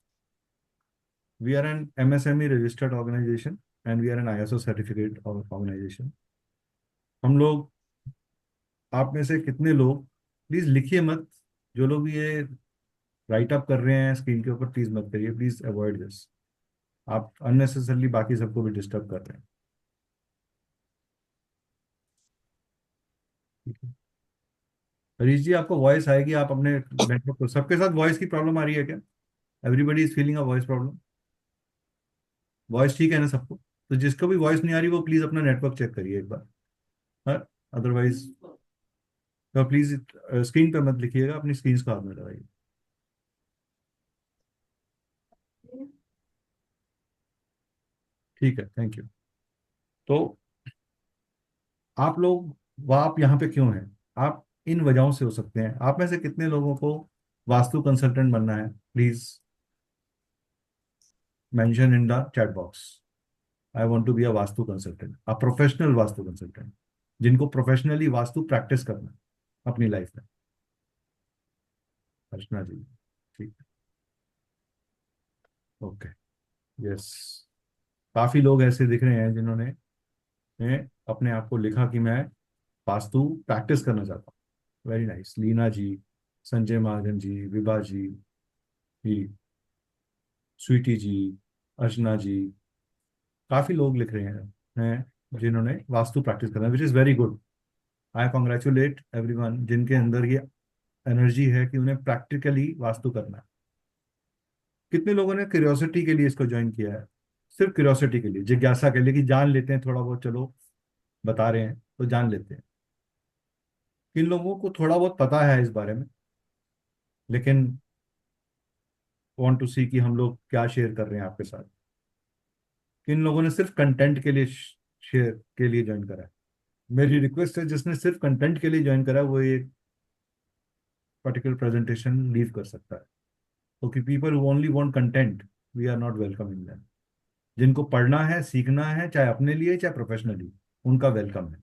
We are an MSME registered organisation and we are an ISO certificate organisation. हम लोग, आप में से कितने लोग, प्लीज लिखिए मत, जो लोग ये राइट अप कर रहे हैं स्क्रीन के ऊपर, प्लीज मत करिए, प्लीज अवॉइड दिस। आप अननेसेसरली बाकी सबको भी डिस्टर्ब कर रहे हैं। ठीक है। हरीश जी, आपको वॉइस आएगी, आप अपने नेटवर्क को, सबके साथ वॉइस की प्रॉब्लम आ रही है क्या? Everybody is feeling a voice problem? Voice ठीक है ना सबको? तो जिसको भी वॉइस नहीं आ रही वो प्लीज अपना नेटवर्क चेक करिए एक बार। हाँ, अदरवाइज तो प्लीज स्क्रीन पे मत लिखिएगा, अपनी स्क्रीन को हाथ में लगाइए। ठीक है, थैंक यू। तो आप लोग आप यहाँ पे क्यों हैं? आप इन वजहों से हो सकते हैं। आप में से कितने लोगों को वास्तु कंसल्टेंट बनना है? Please mention in the chat box, I want to be a vastu consultant, a professional vastu consultant, जिनको प्रोफेशनली वास्तु प्रैक्टिस करना है अपनी लाइफ में। अर्चना जी, ठीक है, ओके, यस। काफी लोग ऐसे दिख रहे हैं जिन्होंने अपने आप को लिखा कि मैं वास्तु प्रैक्टिस करना चाहता हूँ। Very nice. लीना जी, संजय महाजन जी, विभा जी, स्वीटी जी, अर्चना जी, काफी लोग लिख रहे हैं जिन्होंने वास्तु प्रैक्टिस करना, which is very good. I congratulate everyone जिनके अंदर ये एनर्जी है कि उन्हें प्रैक्टिकली वास्तु करना है। कितने लोगों ने क्यूरियोसिटी के लिए इसको ज्वाइन किया है? सिर्फ क्यूरियोसिटी के लिए, जिज्ञासा के लिए, कि जान लेते हैं थोड़ा बहुत, चलो बता रहे हैं तो जान लेते हैं। किन लोगों को थोड़ा बहुत पता है इस बारे में, लेकिन वांट टू सी कि हम लोग क्या शेयर कर रहे हैं आपके साथ। किन लोगों ने सिर्फ कंटेंट के लिए शेयर के लिए ज्वाइन करा है? मेरी रिक्वेस्ट है, जिसने सिर्फ कंटेंट के लिए ज्वाइन करा है वो ये पर्टिकुलर प्रेजेंटेशन लीव कर सकता है। क्योंकि people who only want content, we are not welcome in that. जिनको पढ़ना है, सीखना है, चाहे अपने लिए चाहे प्रोफेशनली, उनका वेलकम है।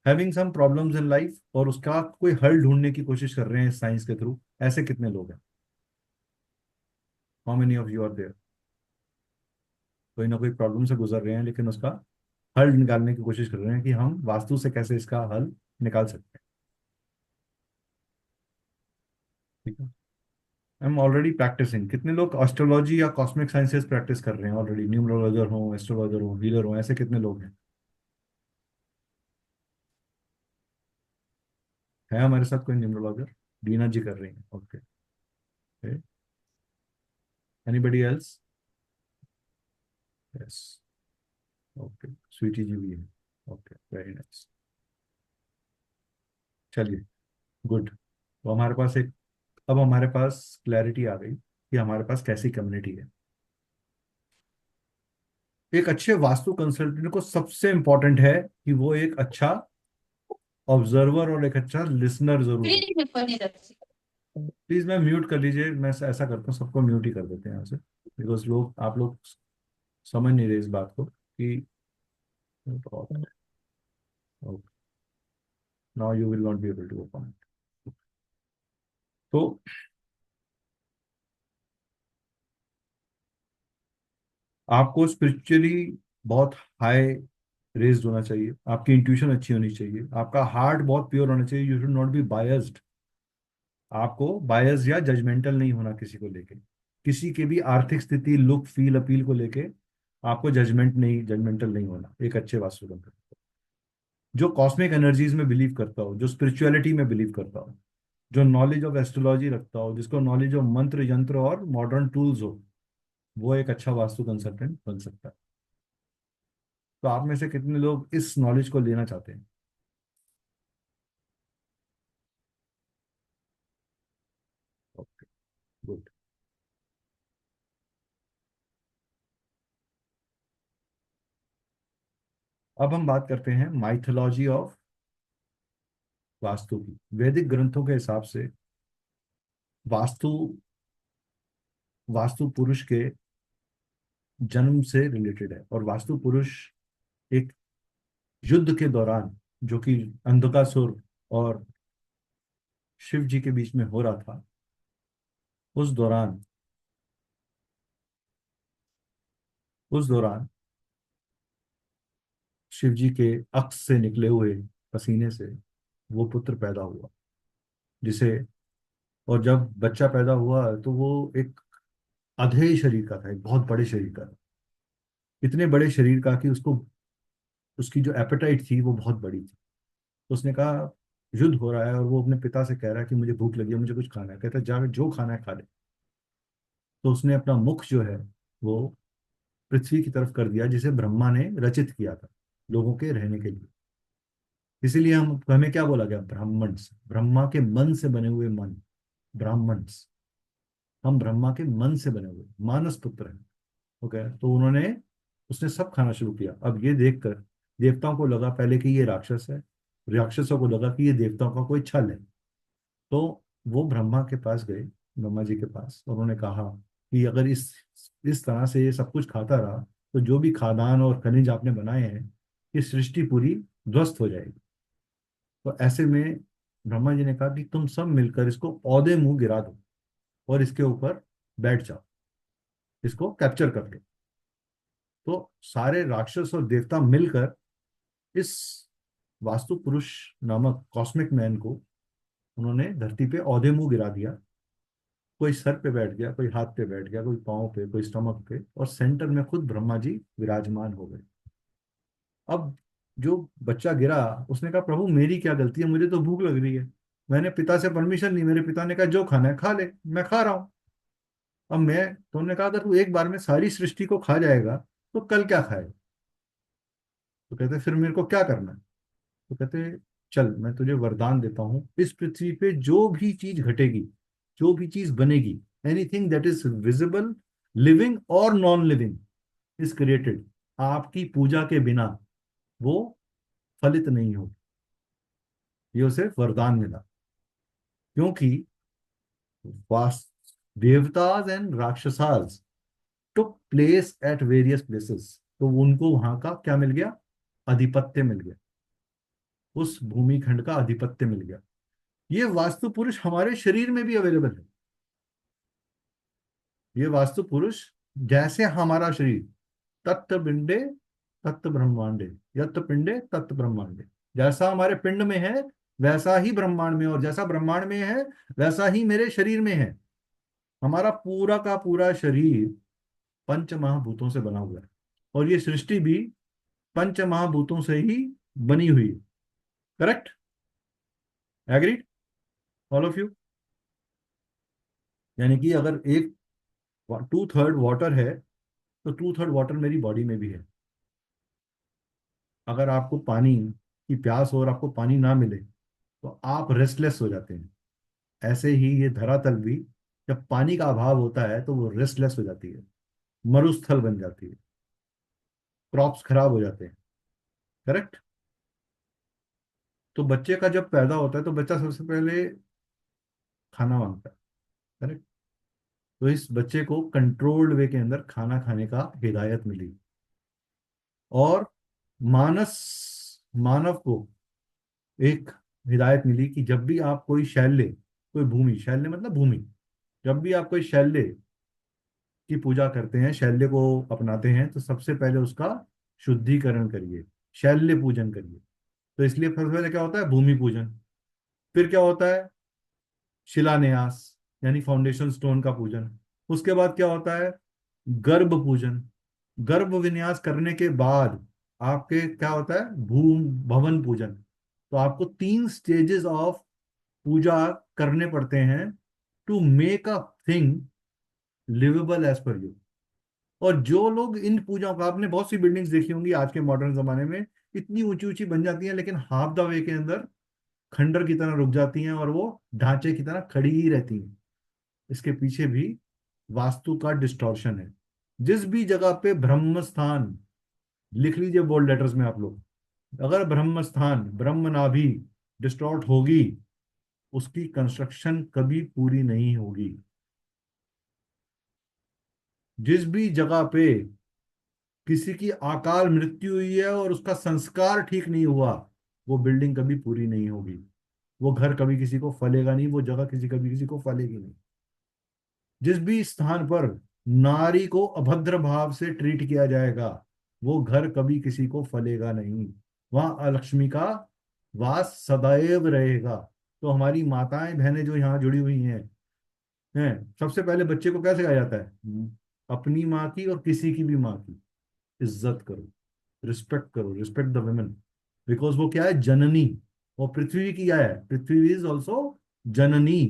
Having some problems in life और उसका कोई हल ढूंढने की कोशिश कर रहे हैं साइंस के थ्रू, ऐसे कितने लोग हैं? How many of you are there? कोई ना कोई प्रॉब्लम से गुजर रहे हैं, लेकिन उसका हल निकालने की कोशिश कर रहे हैं कि हम वास्तु से कैसे इसका हल निकाल सकते हैं। ठीक है, आई एम ऑलरेडी प्रैक्टिसिंग। कितने लोग एस्ट्रोलॉजी या कॉस्मिक साइंसेस प्रैक्टिस कर रहे हैं ऑलरेडी? न्यूमरोलॉजर हो, एस्ट्रोलॉजर हो, हीलर हो, ऐसे कितने लोग हैं? है हमारे साथ कोई न्यूमरोलॉजर? दीना जी कर रही हैं, okay. Anybody else? Yes, okay, Sweety ji भी है, ओके, वेरी नाइस। चलिए, गुड। तो हमारे पास एक, अब हमारे पास क्लैरिटी आ गई कि हमारे पास कैसी कम्युनिटी है। एक अच्छे वास्तु कंसल्टेंट को सबसे इंपॉर्टेंट है कि वो एक अच्छा ऑब्जर्वर और एक अच्छा लिसनर जरूर हो। प्लीज मैं म्यूट कर लीजिए, मैं ऐसा करता हूँ, सबको म्यूट ही कर देते हैं यहाँ से, बिकॉज आप लोग समझ नहीं रहे इस बात को कि now you will not be able to open. तो आपको स्पिरिचुअली बहुत हाई रेज्ड होना चाहिए, आपकी इंट्यूशन अच्छी होनी चाहिए, आपका हार्ट बहुत प्योर होना चाहिए। You should not be biased. आपको बायस या जजमेंटल नहीं होना किसी को लेके, किसी की भी आर्थिक स्थिति, लुक, फील, अपील को लेके आपको जजमेंटल नहीं होना एक अच्छे वास्तुतंत्र। जो कॉस्मिक एनर्जीज में बिलीव करता हो, जो स्पिरिचुअलिटी में बिलीव करता हो, जो नॉलेज ऑफ एस्ट्रोलॉजी रखता हो, जिसको नॉलेज ऑफ मंत्र यंत्र और मॉडर्न टूल्स हो, वो एक अच्छा वास्तु कंसल्टेंट बन सकता है। तो आप में से कितने लोग इस नॉलेज को लेना चाहते हैं? Okay, good. अब हम बात करते हैं माइथोलॉजी ऑफ वास्तु की। वैदिक ग्रंथों के हिसाब से वास्तु वास्तु पुरुष के जन्म से रिलेटेड है। और वास्तु पुरुष एक युद्ध के दौरान, जो कि अंधकासुर और शिव जी के बीच में हो रहा था, उस दौरान उस दौरान शिव जी के अक्स से निकले हुए पसीने से वो पुत्र पैदा हुआ, जिसे, और जब बच्चा पैदा हुआ तो वो एक अधेय शरीर का था, एक बहुत बड़े शरीर का था। इतने बड़े शरीर का कि उसको, उसकी जो एपेटाइट थी वो बहुत बड़ी थी। तो उसने कहा, युद्ध हो रहा है और वो अपने पिता से कह रहा है कि मुझे भूख लगी है, मुझे कुछ खाना है। कहता है, जा जो खाना है खा ले। तो उसने अपना मुख जो है वो पृथ्वी की तरफ कर दिया, जिसे ब्रह्मा ने रचित किया था लोगों के रहने के लिए। इसीलिए हम हमें क्या बोला गया, ब्राह्मण्स, ब्रह्मा के मन से बने हुए मन, ब्राह्मण्स। हम ब्रह्मा के मन से बने हुए मानस पुत्र हैं। ओके, तो उन्होंने, उसने सब खाना शुरू किया। अब ये देखकर देवताओं को लगा पहले कि ये राक्षस है, राक्षसों को लगा कि ये देवताओं का कोई छल है। तो वो ब्रह्मा के पास गए, ब्रह्मा जी के पास, और उन्होंने कहा कि अगर इस तरह से ये सब कुछ खाता रहा तो जो भी खादान और खनिज आपने बनाए हैं, ये सृष्टि पूरी ध्वस्त हो जाएगी। तो ऐसे में ब्रह्मा जी ने कहा कि तुम सब मिलकर इसको औदे मुंह गिरा दो और इसके ऊपर बैठ जाओ, इसको कैप्चर कर लो। तो सारे राक्षस और देवता मिलकर इस वास्तु पुरुष नामक कॉस्मिक मैन को उन्होंने धरती पे औदे मुंह गिरा दिया। कोई सर पे बैठ गया, कोई हाथ पे बैठ गया, कोई पाँव पे, कोई स्टमक पे, और सेंटर में खुद ब्रह्मा जी विराजमान हो गए। अब जो बच्चा गिरा, उसने कहा प्रभु मेरी क्या गलती है, मुझे तो भूख लग रही है, मैंने पिता से परमिशन ली, मेरे पिता ने कहा जो खाना है खा ले, मैं खा रहा हूँ। अब मैं, तो उन्होंने कहा अगर तू एक बार में सारी सृष्टि को खा जाएगा तो कल क्या खाएगा। तो कहते फिर मेरे को क्या करना है। तो कहते चल मैं तुझे वरदान देता हूँ, इस पृथ्वी पे जो भी चीज घटेगी, जो भी चीज बनेगी, anything that is visible, living और नॉन लिविंग, इज क्रिएटेड, आपकी पूजा के बिना वो फलित नहीं होगी। ये उसे वरदान मिला, क्योंकि was devatas and rakshasas took place at various places, तो उनको वहां का क्या मिल गया, आधिपत्य मिल गया, उस भूमि खंड का आधिपत्य मिल गया। ये वास्तु पुरुष हमारे शरीर में भी अवेलेबल है। ये वास्तु पुरुष जैसे हमारा शरीर, तत्व पिंडे तत्व ब्रह्मांडे, यत् पिंडे तत्व ब्रह्मांडे, जैसा हमारे पिंड में है वैसा ही ब्रह्मांड में, और जैसा ब्रह्मांड में है वैसा ही मेरे शरीर में है। हमारा पूरा का पूरा शरीर पंच महाभूतों से बना हुआ है, और ये सृष्टि भी पंच महाभूतों से ही बनी हुई है। Correct? Agreed all of you? यानी कि अगर एक 2/3 वाटर है तो 2/3 वाटर मेरी बॉडी में भी है। अगर आपको पानी की प्यास हो और आपको पानी ना मिले तो आप रेस्टलेस हो जाते हैं। ऐसे ही ये धरातल भी, जब पानी का अभाव होता है तो वो रेस्टलेस हो जाती है, मरुस्थल बन जाती है, क्रॉप्स खराब हो जाते हैं। करेक्ट? तो बच्चे का जब पैदा होता है तो बच्चा सबसे पहले खाना मांगता है। करेक्ट? तो इस बच्चे को कंट्रोल्ड वे के अंदर खाना खाने का हिदायत मिली, और मानस मानव को एक हिदायत मिली कि जब भी आप कोई शैल्य, कोई भूमि, शैल्य मतलब भूमि, जब भी आप कोई शैल्य की पूजा करते हैं, शैल्य को अपनाते हैं, तो सबसे पहले उसका शुद्धिकरण करिए, शैल्य पूजन करिए। तो इसलिए सबसे पहले क्या होता है, भूमि पूजन। फिर क्या होता है, शिलान्यास, यानी फाउंडेशन स्टोन का पूजन। उसके बाद क्या होता है, गर्भ पूजन। गर्भ विन्यास करने के बाद आपके क्या होता है, भूम भवन पूजन। तो आपको 3 स्टेजेस ऑफ पूजा करने पड़ते हैं to make a thing liveable as per you. और जो लोग इन पूजाओं का, आपने बहुत सी बिल्डिंग्स देखी होंगी आज के मॉडर्न जमाने में, इतनी ऊंची ऊंची बन जाती हैं लेकिन हाफ द वे के अंदर खंडर की तरह रुक जाती हैं, और वो ढांचे की तरह खड़ी ही रहती हैं। इसके पीछे भी वास्तु का डिस्टॉर्शन है। जिस भी जगह पे ब्रह्म स्थान, लिख लीजिए बोल्ड लेटर्स में आप लोग, अगर ब्रह्म स्थान, ब्रह्म नाभि डिस्टॉर्ट होगी, उसकी कंस्ट्रक्शन कभी पूरी नहीं होगी। जिस भी जगह पे किसी की अकाल मृत्यु हुई है और उसका संस्कार ठीक नहीं हुआ, वो बिल्डिंग कभी पूरी नहीं होगी, वो घर कभी किसी को फलेगा नहीं, वो जगह कभी किसी को फलेगी नहीं। जिस भी स्थान पर नारी को अभद्र भाव से ट्रीट किया जाएगा, वो घर कभी किसी को फलेगा नहीं, वहां अलक्ष्मी का वास सदैव रहेगा। तो हमारी माताएं बहनें जो यहाँ जुड़ी हुई हैं, सबसे पहले बच्चे को क्या सिखाया जाता है, अपनी माँ की और किसी की भी माँ की इज्जत करो, रिस्पेक्ट करो, रिस्पेक्ट द वुमेन, बिकॉज वो क्या है, जननी। और पृथ्वी की क्या है, पृथ्वी इज ऑल्सो जननी।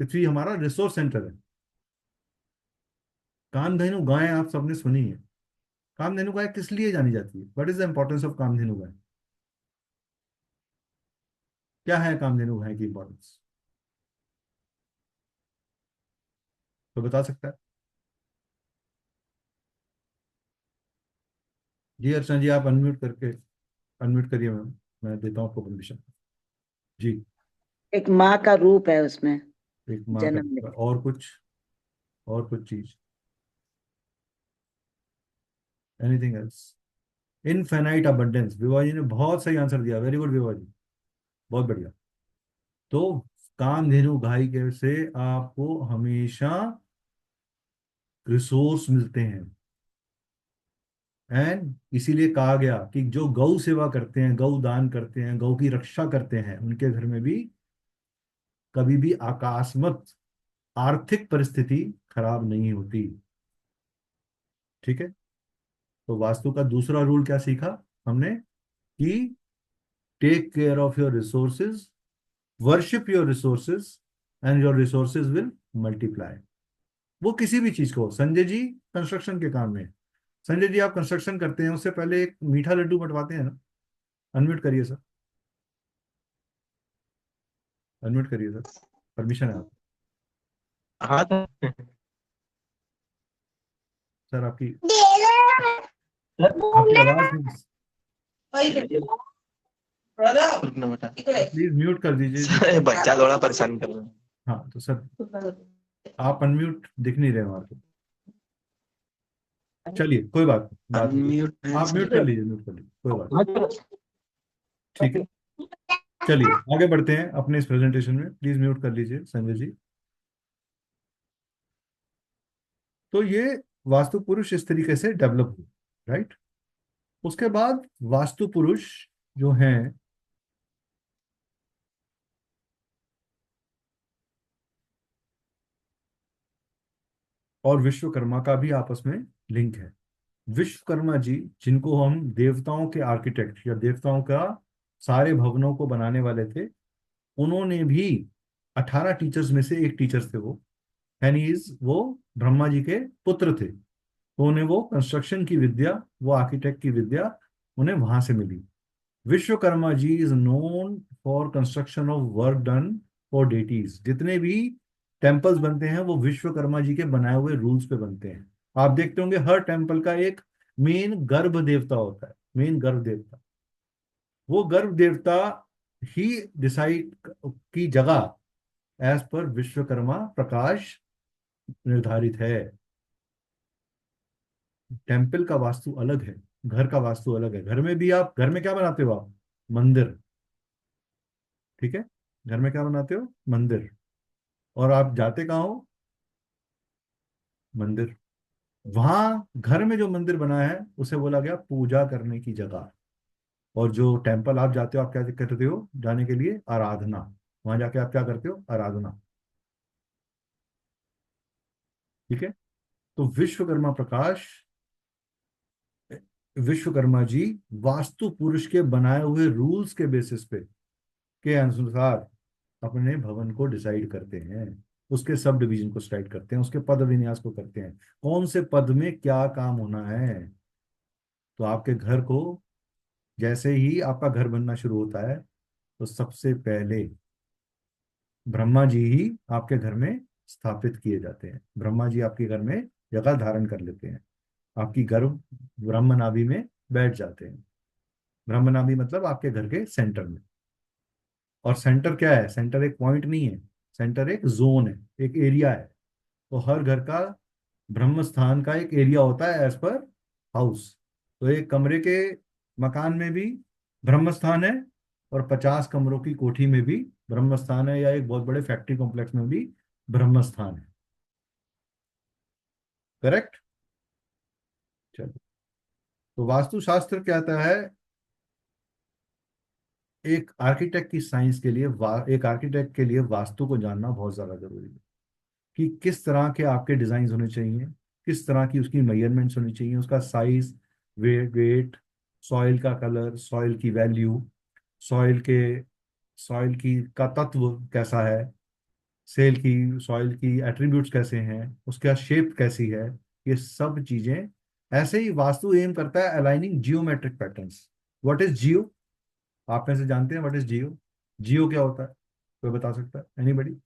पृथ्वी हमारा रिसोर्स सेंटर है। कामधेनु गाय आप सबने सुनी है। कामधेनु गाय किस लिए जानी जाती है, what is the importance of Kamdhenu gai? क्या है कामधेनु गाय की इंपॉर्टेंस? तो बता सकता है? जी अर्चना जी, आप अनम्यूट करिए मैम, मैं देता हूँ आपको परमिशन। जी। एक माँ का रूप है उसमें, एक माँ जन्म ले। का और कुछ चीज, anything else? Infinite abundance. Vibha ji ने बहुत सही आंसर दिया, वेरी गुड विभा जी, बहुत बढ़िया। तो कामधेनु गाय के से आपको हमेशा रिसोर्स मिलते हैं, एंड इसीलिए कहा गया कि जो गौ सेवा करते हैं, गौ दान करते हैं, गौ की रक्षा करते हैं, उनके घर में भी कभी भी अकस्मात आर्थिक परिस्थिति खराब नहीं होती। ठीक है। तो वास्तु का दूसरा रूल क्या सीखा हमने? कि take care of your resources, worship your resources, and your resources will multiply. वो किसी भी चीज को, संजय जी कंस्ट्रक्शन के काम में, संजय जी आप कंस्ट्रक्शन करते हैं, उससे पहले एक मीठा लड्डू बंटवाते हैं ना? अनम्यूट करिए सर, अनम्यूट करिए सर, परमिशन है आप। हाँ तो सर आपकी आपकी आवाज नहीं, रुकना बेटा। प्लीज म्यूट कर दीजिए जी। सर, बच्चा थोड़ा परेशान कर रहा है। हाँ तो सर आप अनम्यूट दिख नहीं रहे वहां पे। चलिए कोई बात नहीं, अनम्यूट है आप म्यूट कर सर। लीजिए, म्यूट कर लीजिए, कोई बात नहीं। ठीक है, चलिए आगे बढ़ते हैं अपने इस प्रेजेंटेशन में। प्लीज म्यूट कर लीजिए संजय जी। तो ये वास्तु पुरुष इस तरीके से डेवलप हुए, राइट? उसके बाद वास्तु पुरुष जो हैं, और विश्वकर्मा का भी आपस में लिंक है। विश्वकर्मा जी, जिनको हम देवताओं के आर्किटेक्ट या देवताओं का सारे भवनों को बनाने वाले थे, उन्होंने भी 18 टीचर्स में से एक टीचर थे वो, यानी वो ब्रह्मा जी के पुत्र थे। तो उन्हें वो कंस्ट्रक्शन की विद्या, वो आर्किटेक्ट की विद्या उन्हें वहां से मिली। Vishwakarma ji is known for construction of work done for deities. जितने भी टेम्पल्स बनते हैं वो विश्वकर्मा जी के बनाए हुए रूल्स पे बनते हैं। आप देखते होंगे हर टेम्पल का एक मेन गर्भ देवता होता है, मेन गर्भ देवता। वो गर्भ देवता ही डिसाइड की जगह एज पर विश्वकर्मा प्रकाश निर्धारित है। टेम्पल का वास्तु अलग है, घर का वास्तु अलग है। घर में भी आप, घर में क्या बनाते हो आप? मंदिर। ठीक है, घर में क्या बनाते हो? मंदिर। और आप जाते कहाँ हो? मंदिर। वहां घर में जो मंदिर बना है उसे बोला गया पूजा करने की जगह। और जो टेम्पल आप जाते हो, आप क्या करते हो जाने के लिए? आराधना। वहां जाके आप क्या करते हो? आराधना। ठीक है। तो विश्वकर्मा जी वास्तु पुरुष के बनाए हुए रूल्स के बेसिस पे, के अनुसार अपने भवन को डिसाइड करते हैं, उसके सब डिवीजन को डिसाइड करते हैं, उसके पद विन्यास को करते हैं, कौन से पद में क्या काम होना है। तो आपके घर को, जैसे ही आपका घर बनना शुरू होता है, तो सबसे पहले ब्रह्मा जी ही आपके घर में स्थापित किए जाते हैं। ब्रह्मा जी आपके घर में जगह धारण कर लेते हैं, आपकी गर्भ ब्रह्म नाभि में बैठ जाते हैं। ब्रह्म नाभि मतलब आपके घर के सेंटर में। और सेंटर क्या है? सेंटर एक पॉइंट नहीं है, सेंटर एक जोन है, एक एरिया है। तो हर घर का ब्रह्म स्थान का एक एरिया होता है एज पर हाउस। तो एक कमरे के मकान में भी ब्रह्म स्थान है, और 50 कमरों की कोठी में भी ब्रह्म स्थान है, या एक बहुत बड़े फैक्ट्री कॉम्प्लेक्स में भी ब्रह्म स्थान है। करेक्ट? चलो, तो वास्तुशास्त्र कहता है एक आर्किटेक्ट की साइंस के लिए, एक आर्किटेक्ट के लिए वास्तु को जानना बहुत ज्यादा जरूरी है। कि किस तरह के आपके डिजाइन होने चाहिए, किस तरह की उसकी मेजरमेंट्स होनी चाहिए, उसका साइज, वेट, सॉइल का कलर, सॉइल की वैल्यू, सॉइल के सॉइल की का तत्व कैसा है, सॉइल की एट्रीब्यूट्स कैसे हैं, उसका शेप कैसी है, ये सब चीजें। ऐसे ही वास्तु एम करता है aligning geometric patterns. What is geo? आप में से जानते हैं व्हाट इज जियो? जियो क्या होता है? कोई बता सकता है? एनीबडी?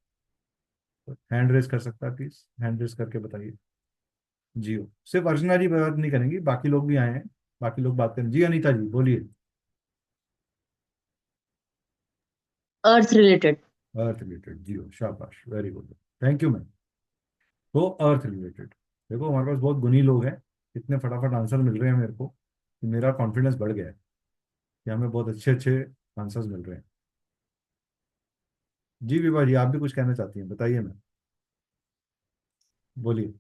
हैंड रेस कर सकता है प्लीज, हैंड रेस करके बताइए। जियो। सिर्फ अर्चना जी बात नहीं करेंगी, बाकी लोग भी आए हैं, बाकी लोग बात करें। जी अनीता जी बोलिए। अर्थ रिलेटेड। अर्थ रिलेटेड, जियो, शाबाश, very good, thank you ma'am. तो अर्थ रिलेटेड, देखो हमारे पास बहुत गुणी लोग हैं, इतने फटाफट आंसर मिल रहे हैं मेरे को कि मेरा कॉन्फिडेंस बढ़ गया है कि हमें बहुत अच्छे अच्छे आंसर्स मिल रहे हैं। जी विभा जी, आप भी कुछ कहना चाहती हैं, बताइए मैम, बोलिए।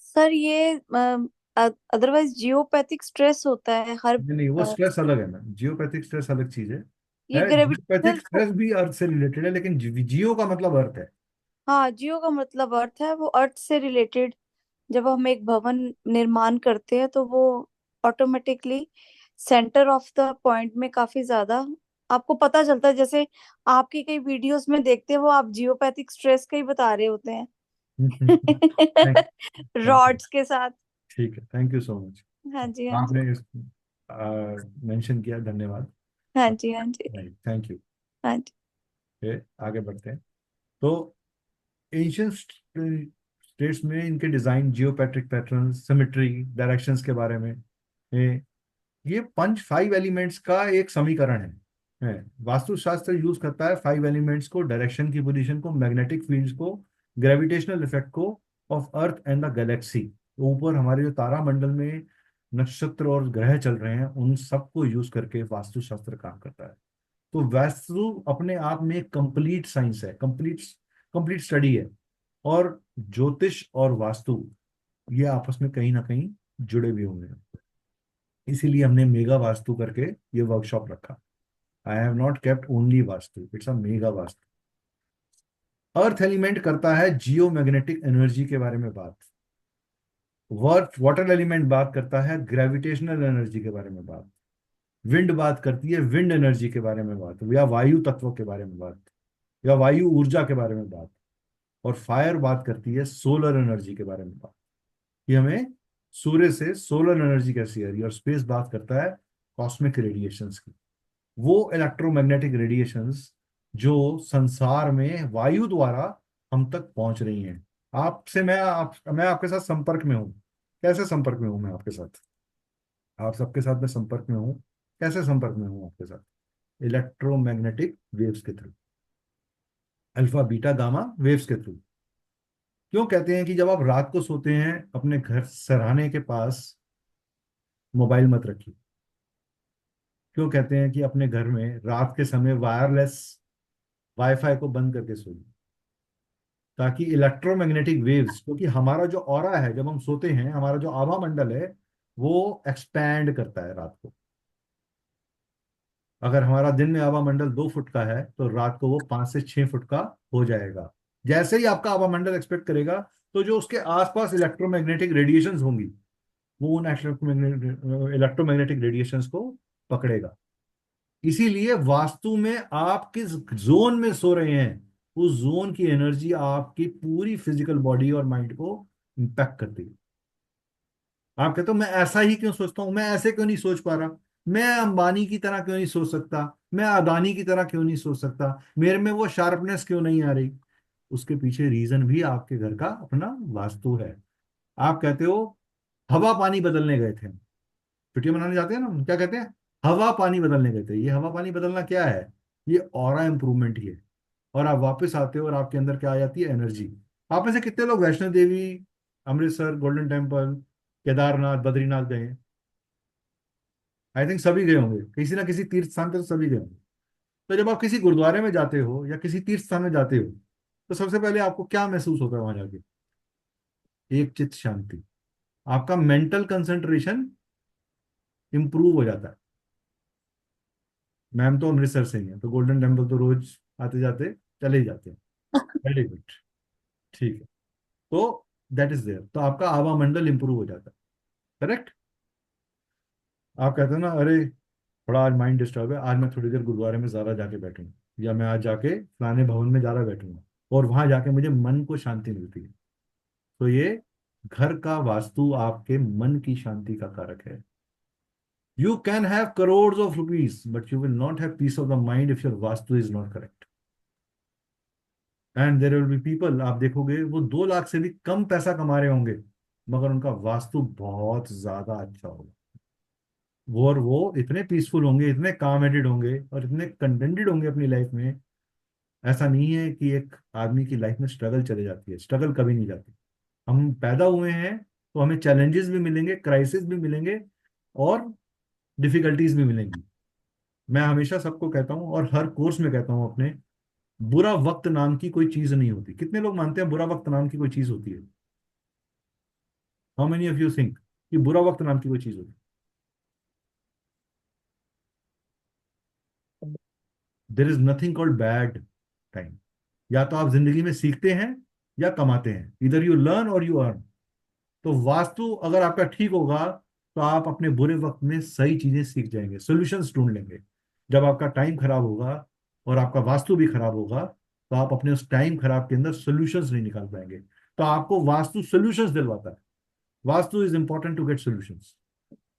सर ये अदरवाइज जियोपैथिक स्ट्रेस होता है हर नहीं नहीं, वो स्ट्रेस अलग है मैम, जियोपैथिक स्ट्रेस अलग चीज है। ये ग्रेविटेशनल। जियोपैथिक स्ट्रेस भी अर्थ से रिलेटेड है, लेकिन जियो का मतलब अर्थ है। हाँ, जियो का मतलब अर्थ है, वो अर्थ से रिलेटेड। जब हम एक भवन निर्माण करते हैं तो वो automatically centre of the point में काफी ज्यादा आपको पता चलता है। जैसे आपकी कई वीडियोस में देखते हैं, वो आप जियोपैथिक स्ट्रेस का ही बता रहे होते हैं थैंक थैंक यू। रॉड्स के साथ। ठीक है, थैंक यू सो मच। हाँ जी, हाँ जी। आपने इस मेंशन किया, धन्यवाद। हाँ जी, हाँ जी। Right, thank you. हाँ जी। आगे बढ़ते हैं। तो एंशियंट स्टेट्स में इनके डिजाइन, जियोपैट्रिक पैटर्न, सिमेट्री, डायरेक्शंस के बारे में, ये पंच 5 एलिमेंट्स का एक समीकरण है। वास्तुशास्त्र यूज करता है 5 एलिमेंट्स को, डायरेक्शन की पोजीशन को, मैग्नेटिक फील्ड्स को, ग्रेविटेशनल इफेक्ट को of earth and the Galaxy. ऊपर हमारे जो तारामंडल में नक्षत्र और ग्रह चल रहे हैं, उन सबको यूज करके वास्तुशास्त्र काम करता है। तो वास्तु अपने आप में एक कंप्लीट साइंस है, कंप्लीट कंप्लीट स्टडी है। और ज्योतिष और वास्तु ये आपस में कहीं ना कहीं जुड़े भी हुए हैं। इसीलिए हमने मेगा वास्तु करके ये वर्कशॉप रखा। I have not kept only vastu, it's a mega vastu. Earth element करता है जियो मैग्नेटिक एनर्जी के बारे में बात। वर्थ वाटर एलिमेंट बात करता है ग्रेविटेशनल एनर्जी के बारे में बात। विंड बात करती है विंड एनर्जी के बारे में बात, या वायु तत्व के बारे में बात, या वायु ऊर्जा के बारे में बात। और फायर बात करती है सोलर एनर्जी के बारे में बात, कि हमें सूर्य से सोलर एनर्जी कैसी आ रही है। और स्पेस बात करता है कॉस्मिक रेडिएशंस की, वो इलेक्ट्रोमैग्नेटिक रेडिएशंस जो संसार में वायु द्वारा हम तक पहुंच रही हैं। आपसे मैं आपके साथ संपर्क में हूं। कैसे संपर्क में हूं मैं आपके साथ? आप सबके साथ मैं संपर्क में हूं। कैसे संपर्क में हूं आपके साथ? इलेक्ट्रोमैग्नेटिक वेव्स के through, alpha beta gamma waves के थ्रू। क्यों कहते हैं कि जब आप रात को सोते हैं, अपने घर सरहाने के पास मोबाइल मत रखिए? क्यों कहते हैं कि अपने घर में रात के समय वायरलेस वाईफाई को बंद करके सोइए? ताकि इलेक्ट्रोमैग्नेटिक वेव्स, क्योंकि हमारा जो ऑरा है, जब हम सोते हैं हमारा जो आभा मंडल है वो एक्सपैंड करता है रात को। अगर हमारा दिन में आभा मंडल 2 फुट का है तो रात को वो 5 से 6 फुट का हो जाएगा। जैसे ही आपका आभा मंडल एक्सपेक्ट करेगा, तो जो उसके आसपास इलेक्ट्रोमैग्नेटिक रेडिएशंस होंगी, वो उन इलेक्ट्रोमैग्नेटिक रेडिएशंस को पकड़ेगा। इसीलिए वास्तु में आप किस जोन में सो रहे हैं, उस जोन की एनर्जी आपकी पूरी फिजिकल बॉडी और माइंड को इम्पैक्ट करती है। आप कहते हो मैं ऐसा ही क्यों सोचता हूं, मैं ऐसे क्यों नहीं सोच पा रहा, मैं अंबानी की तरह क्यों नहीं सोच सकता, मैं अदानी की तरह क्यों नहीं सोच सकता, मेरे में वो शार्पनेस क्यों नहीं आ रही? उसके पीछे रीजन भी आपके घर का अपना वास्तु है। आप कहते हो हवा पानी बदलने गए थे, छुट्टियां मनाने जाते हैं ना, हम क्या कहते हैं? हवा पानी बदलने गए थे। ये हवा पानी बदलना क्या है? ये ऑरा इंप्रूवमेंट ही है। और आप वापस आते हो और आपके अंदर क्या आ जाती है? एनर्जी। आप में से कितने लोग वैष्णो देवी, अमृतसर, गोल्डन टेम्पल, केदारनाथ, बद्रीनाथ गए हैं? आई थिंक सभी गए होंगे, किसी ना किसी तीर्थ स्थान पे तो सभी गए होंगे। तो जब आप किसी गुरुद्वारे में जाते हो या किसी तीर्थ स्थान में जाते हो, तो सबसे पहले आपको क्या महसूस होता है वहां जाके? एक चित्त शांति। आपका मेंटल कंसंट्रेशन इंप्रूव हो जाता है। मैम तो अमृतसर से ही है, तो गोल्डन टेम्पल तो रोज आते जाते चले ही जाते हैं। वेरी गुड, ठीक है। तो दैट इज देयर, तो आपका आवा मंडल इंप्रूव हो जाता है। करेक्ट? आप कहते हो ना, अरे थोड़ा आज माइंड डिस्टर्ब है, आज मैं थोड़ी देर गुरुद्वारे में ज़्यादा जाके बैठूंगा, या मैं आज जाके फलाने भवन में ज़्यादा बैठूंगा, और वहां जाके मुझे मन को शांति मिलती है। तो ये घर का वास्तु आपके मन की शांति का कारक है। You can have crores of rupees, but you will not have peace of the mind if your vastu is not correct. And there will be people, आप देखोगे वो 2 लाख से भी कम पैसा कमा रहे होंगे, मगर उनका वास्तु बहुत ज्यादा अच्छा होगा। वो इतने पीसफुल होंगे, इतने काम हेडेड होंगे और इतने कंटेंटेड होंगे अपनी लाइफ में। ऐसा नहीं है कि एक आदमी की लाइफ में स्ट्रगल चले जाती है, स्ट्रगल कभी नहीं जाती। हम पैदा हुए हैं तो हमें चैलेंजेस भी मिलेंगे, क्राइसिस भी मिलेंगे और डिफिकल्टीज भी मिलेंगी। मैं हमेशा सबको कहता हूँ और हर कोर्स में कहता हूँ अपने, बुरा वक्त नाम की कोई चीज नहीं होती। कितने लोग मानते हैं बुरा वक्त नाम की कोई चीज होती है? How many of you think कि बुरा वक्त नाम की कोई चीज होती है? देर is nothing called bad time. या तो आप जिंदगी में सीखते हैं या कमाते हैं, इधर यू लर्न और यू अर्न। तो वास्तु अगर आपका ठीक होगा तो आप अपने बुरे वक्त में सही चीजें सीख जाएंगे, सॉल्यूशंस ढूंढ लेंगे। जब आपका टाइम खराब होगा और आपका वास्तु भी खराब होगा तो आप अपने उस टाइम खराब के अंदर सॉल्यूशंस नहीं निकाल पाएंगे। तो आपको वास्तु सॉल्यूशंस दिलवाता है। Vastu is important to get solutions.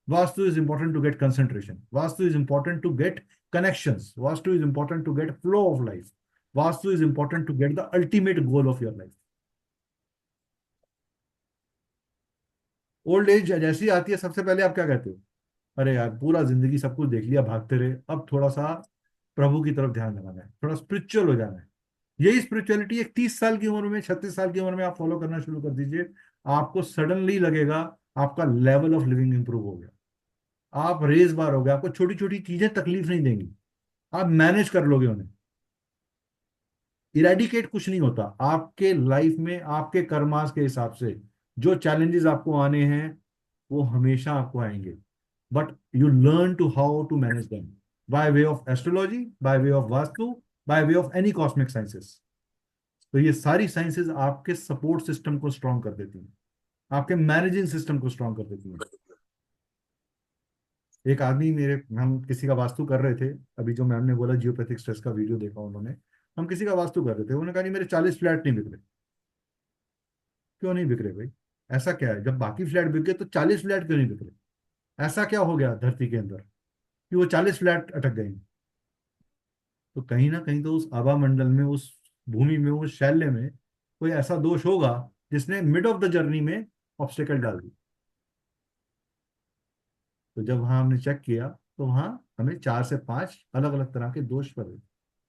Vastu is important to get concentration. Vastu is important to get connections. Vastu is important to get flow of life. Vastu is important to get the ultimate goal of your life. Old age जैसी आती है, सबसे पहले आप क्या कहते हो? अरे यार, पूरा जिंदगी सब कुछ देख लिया, भागते रहे, अब थोड़ा सा प्रभु की तरफ ध्यान लगाना है, थोड़ा स्पिरिचुअल हो जाना है। यही स्पिरिचुअलिटी एक 30 साल की उम्र में, 36 साल की उम्र में आप फॉलो करना शुरू कर दीजिए। आपको सडनली लगेगा आपका लेवल ऑफ लिविंग इंप्रूव हो गया, आप रेज बार हो गए, आपको छोटी छोटी चीजें तकलीफ नहीं देंगी, आप मैनेज कर लोगे उन्हें। इरेडिकेट कुछ नहीं होता आपके लाइफ में, आपके कर्मास के हिसाब से जो चैलेंजेस आपको आने हैं वो हमेशा आपको आएंगे, but you learn to how to manage them by way of astrology, by way of vastu, by way of any cosmic sciences. तो ये सारी साइंसेस आपके सपोर्ट सिस्टम को स्ट्रॉन्ग कर देती हैं, आपके मैनेजिंग सिस्टम को स्ट्रॉन्ग कर देती हैं। एक आदमी मेरे, हम किसी का वास्तु कर रहे थे, अभी जो मैम ने बोला जियोपैथिक स्ट्रेस का वीडियो देखा उन्होंने, हम किसी का वास्तु कर रहे थे, उन्होंने कहा नहीं मेरे 40 फ्लैट नहीं बिक रहे। क्यों नहीं बिक रहे भाई? ऐसा क्या है, जब बाकी फ्लैट बिक गए तो 40 फ्लैट क्यों नहीं बिक रहे? ऐसा क्या हो गया धरती के अंदर कि वो 40 फ्लैट अटक गए? तो कहीं ना कहीं तो उस आभा मंडल में, उस भूमि में, उस शैल्य में कोई ऐसा दोष होगा जिसने मिड ऑफ द जर्नी में ऑब्स्टेकल डाल दी। तो जब वहां हमने चेक किया तो वहां हमें 4 से 5 अलग अलग तरह के दोष पड़े,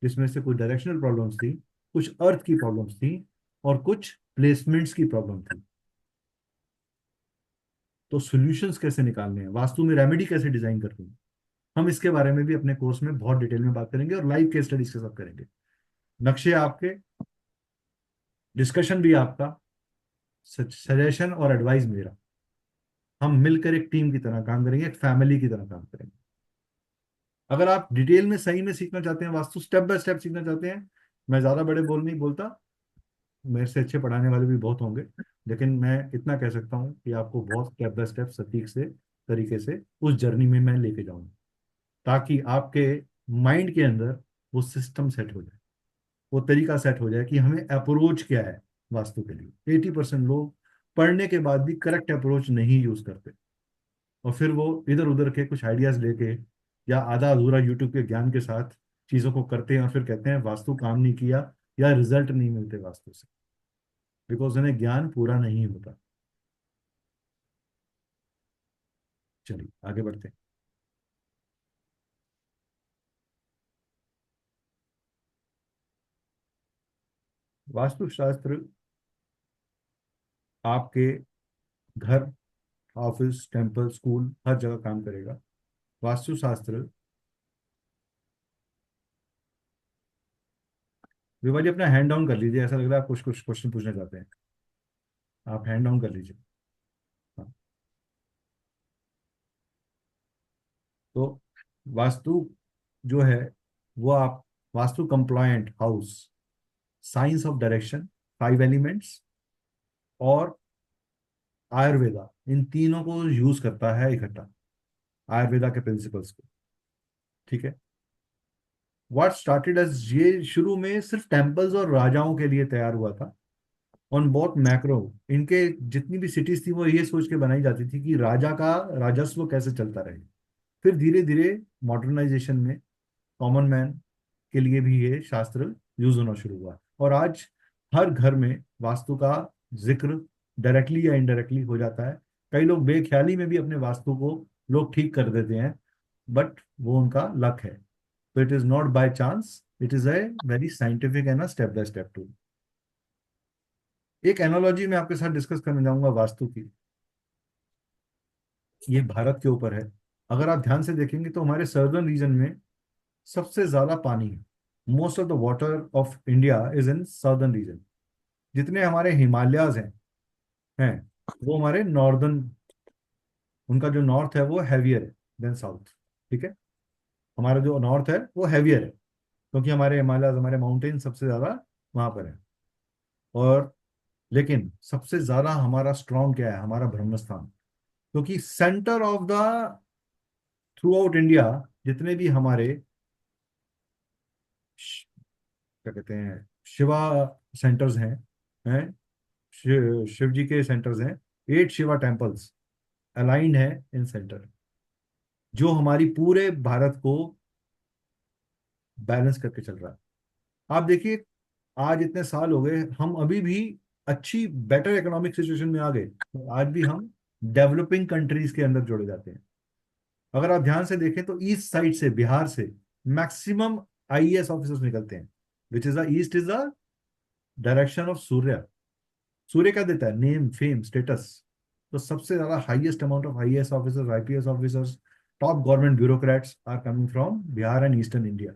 जिसमें से कुछ डायरेक्शनल प्रॉब्लम्स थी, कुछ अर्थ की प्रॉब्लम्स थी और कुछ प्लेसमेंट्स की प्रॉब्लम थी। तो सॉल्यूशंस कैसे निकालने हैं, वास्तु में रेमेडी कैसे डिजाइन करते हैं, हम इसके बारे में भी अपने कोर्स में बहुत डिटेल में बात करेंगे और लाइव केस स्टडीज के साथ करेंगे। नक्शे आपके, डिस्कशन भी आपका, सजेशन और एडवाइस मेरा। हम मिलकर एक टीम की तरह काम करेंगे, एक फैमिली की तरह काम करेंगे। अगर आप डिटेल में सही में सीखना चाहते हैं, वास्तु स्टेप बाय स्टेप सीखना चाहते हैं, मैं ज्यादा बड़े बोल नहीं बोलता, मेरे से अच्छे पढ़ाने वाले भी बहुत होंगे, लेकिन मैं इतना कह सकता हूँ कि आपको बहुत स्टेप बाय स्टेप सटीक से तरीके से उस जर्नी में मैं लेके जाऊंगा, ताकि आपके माइंड के अंदर वो सिस्टम सेट हो जाए, वो तरीका सेट हो जाए कि हमें अप्रोच क्या है वास्तु के लिए। 80% लोग पढ़ने के बाद भी करेक्ट अप्रोच नहीं यूज करते और फिर वो इधर उधर के कुछ आइडियाज लेके या आधा अधूरा यूट्यूब के ज्ञान के साथ चीजों को करते हैं और फिर कहते हैं वास्तु काम नहीं किया या रिजल्ट नहीं मिलते वास्तु से, बिकॉज उन्हें ज्ञान पूरा नहीं होता। चलिए आगे बढ़ते हैं। वास्तुशास्त्र आपके घर, ऑफिस, टेम्पल, स्कूल, हर जगह काम करेगा। वास्तुशास्त्र, विभा जी अपना हैंड डाउन कर लीजिए, ऐसा लग रहा है आप कुछ कुछ क्वेश्चन पूछना चाहते हैं, आप हैंड डाउन कर लीजिए। हाँ। तो वास्तु जो है वो आप, vastu compliant house, science of direction, 5 elements और आयुर्वेदा, इन तीनों को यूज करता है इकट्ठा, आयुर्वेदा के प्रिंसिपल्स को। ठीक है, व्हाट स्टार्टेड एज, ये शुरू में सिर्फ टेम्पल्स और राजाओं के लिए तैयार हुआ था, ऑन बहुत मैक्रो, इनके जितनी भी सिटीज थी वो ये सोच के बनाई जाती थी कि राजा का राजस्व कैसे चलता रहे। फिर धीरे धीरे मॉडर्नाइजेशन में कॉमन मैन के लिए भी ये शास्त्र यूज होना शुरू हुआ, और आज हर घर में वास्तु का जिक्र डायरेक्टली या इनडायरेक्टली हो जाता है। कई लोग बेख्याली में भी अपने वास्तु को लोग ठीक कर देते हैं, बट वो उनका लक है। तो it is not by chance, it is a very scientific and step by step to. एक एनालॉजी मैं आपके साथ डिस्कस करने जाऊंगा वास्तु की, ये भारत के ऊपर है। अगर आप ध्यान से देखेंगे तो हमारे सर्दर्न रीजन में सबसे ज्यादा पानी है। Most of the water of India is in southern region. जितने हमारे हिमालयाज हैं वो हमारे नॉर्दर्न, उनका जो नॉर्थ है वो हैवियर है देन साउथ। ठीक है, हमारा जो नॉर्थ है वो हैवियर है, क्योंकि हमारे हिमालय, हमारे माउंटेन सबसे ज्यादा वहां पर है। और लेकिन सबसे ज्यादा हमारा स्ट्रॉन्ग क्या है? हमारा ब्रह्म स्थान। क्योंकि centre of the through out India जितने भी हमारे क्या कहते हैं शिवा सेंटर्स हैं शिव जी के सेंटर्स हैं, 8 शिवा टेम्पल्स अलाइंड है इन सेंटर, जो हमारी पूरे भारत को बैलेंस करके चल रहा है। आप देखिए, आज इतने साल हो गए, हम अभी भी अच्छी बेटर इकोनॉमिक सिचुएशन में आ गए, तो आज भी हम डेवलपिंग कंट्रीज के अंदर जोड़े जाते हैं। अगर आप ध्यान से देखें तो ईस्ट साइड से, बिहार से मैक्सिमम आईएएस ऑफिसर्स निकलते हैं, which is the east is the direction of Surya. Surya क्या देता है? Name, fame, status. तो सबसे ज्यादा highest amount of IAS officers, IPS officers, top government bureaucrats are coming from Bihar and eastern India.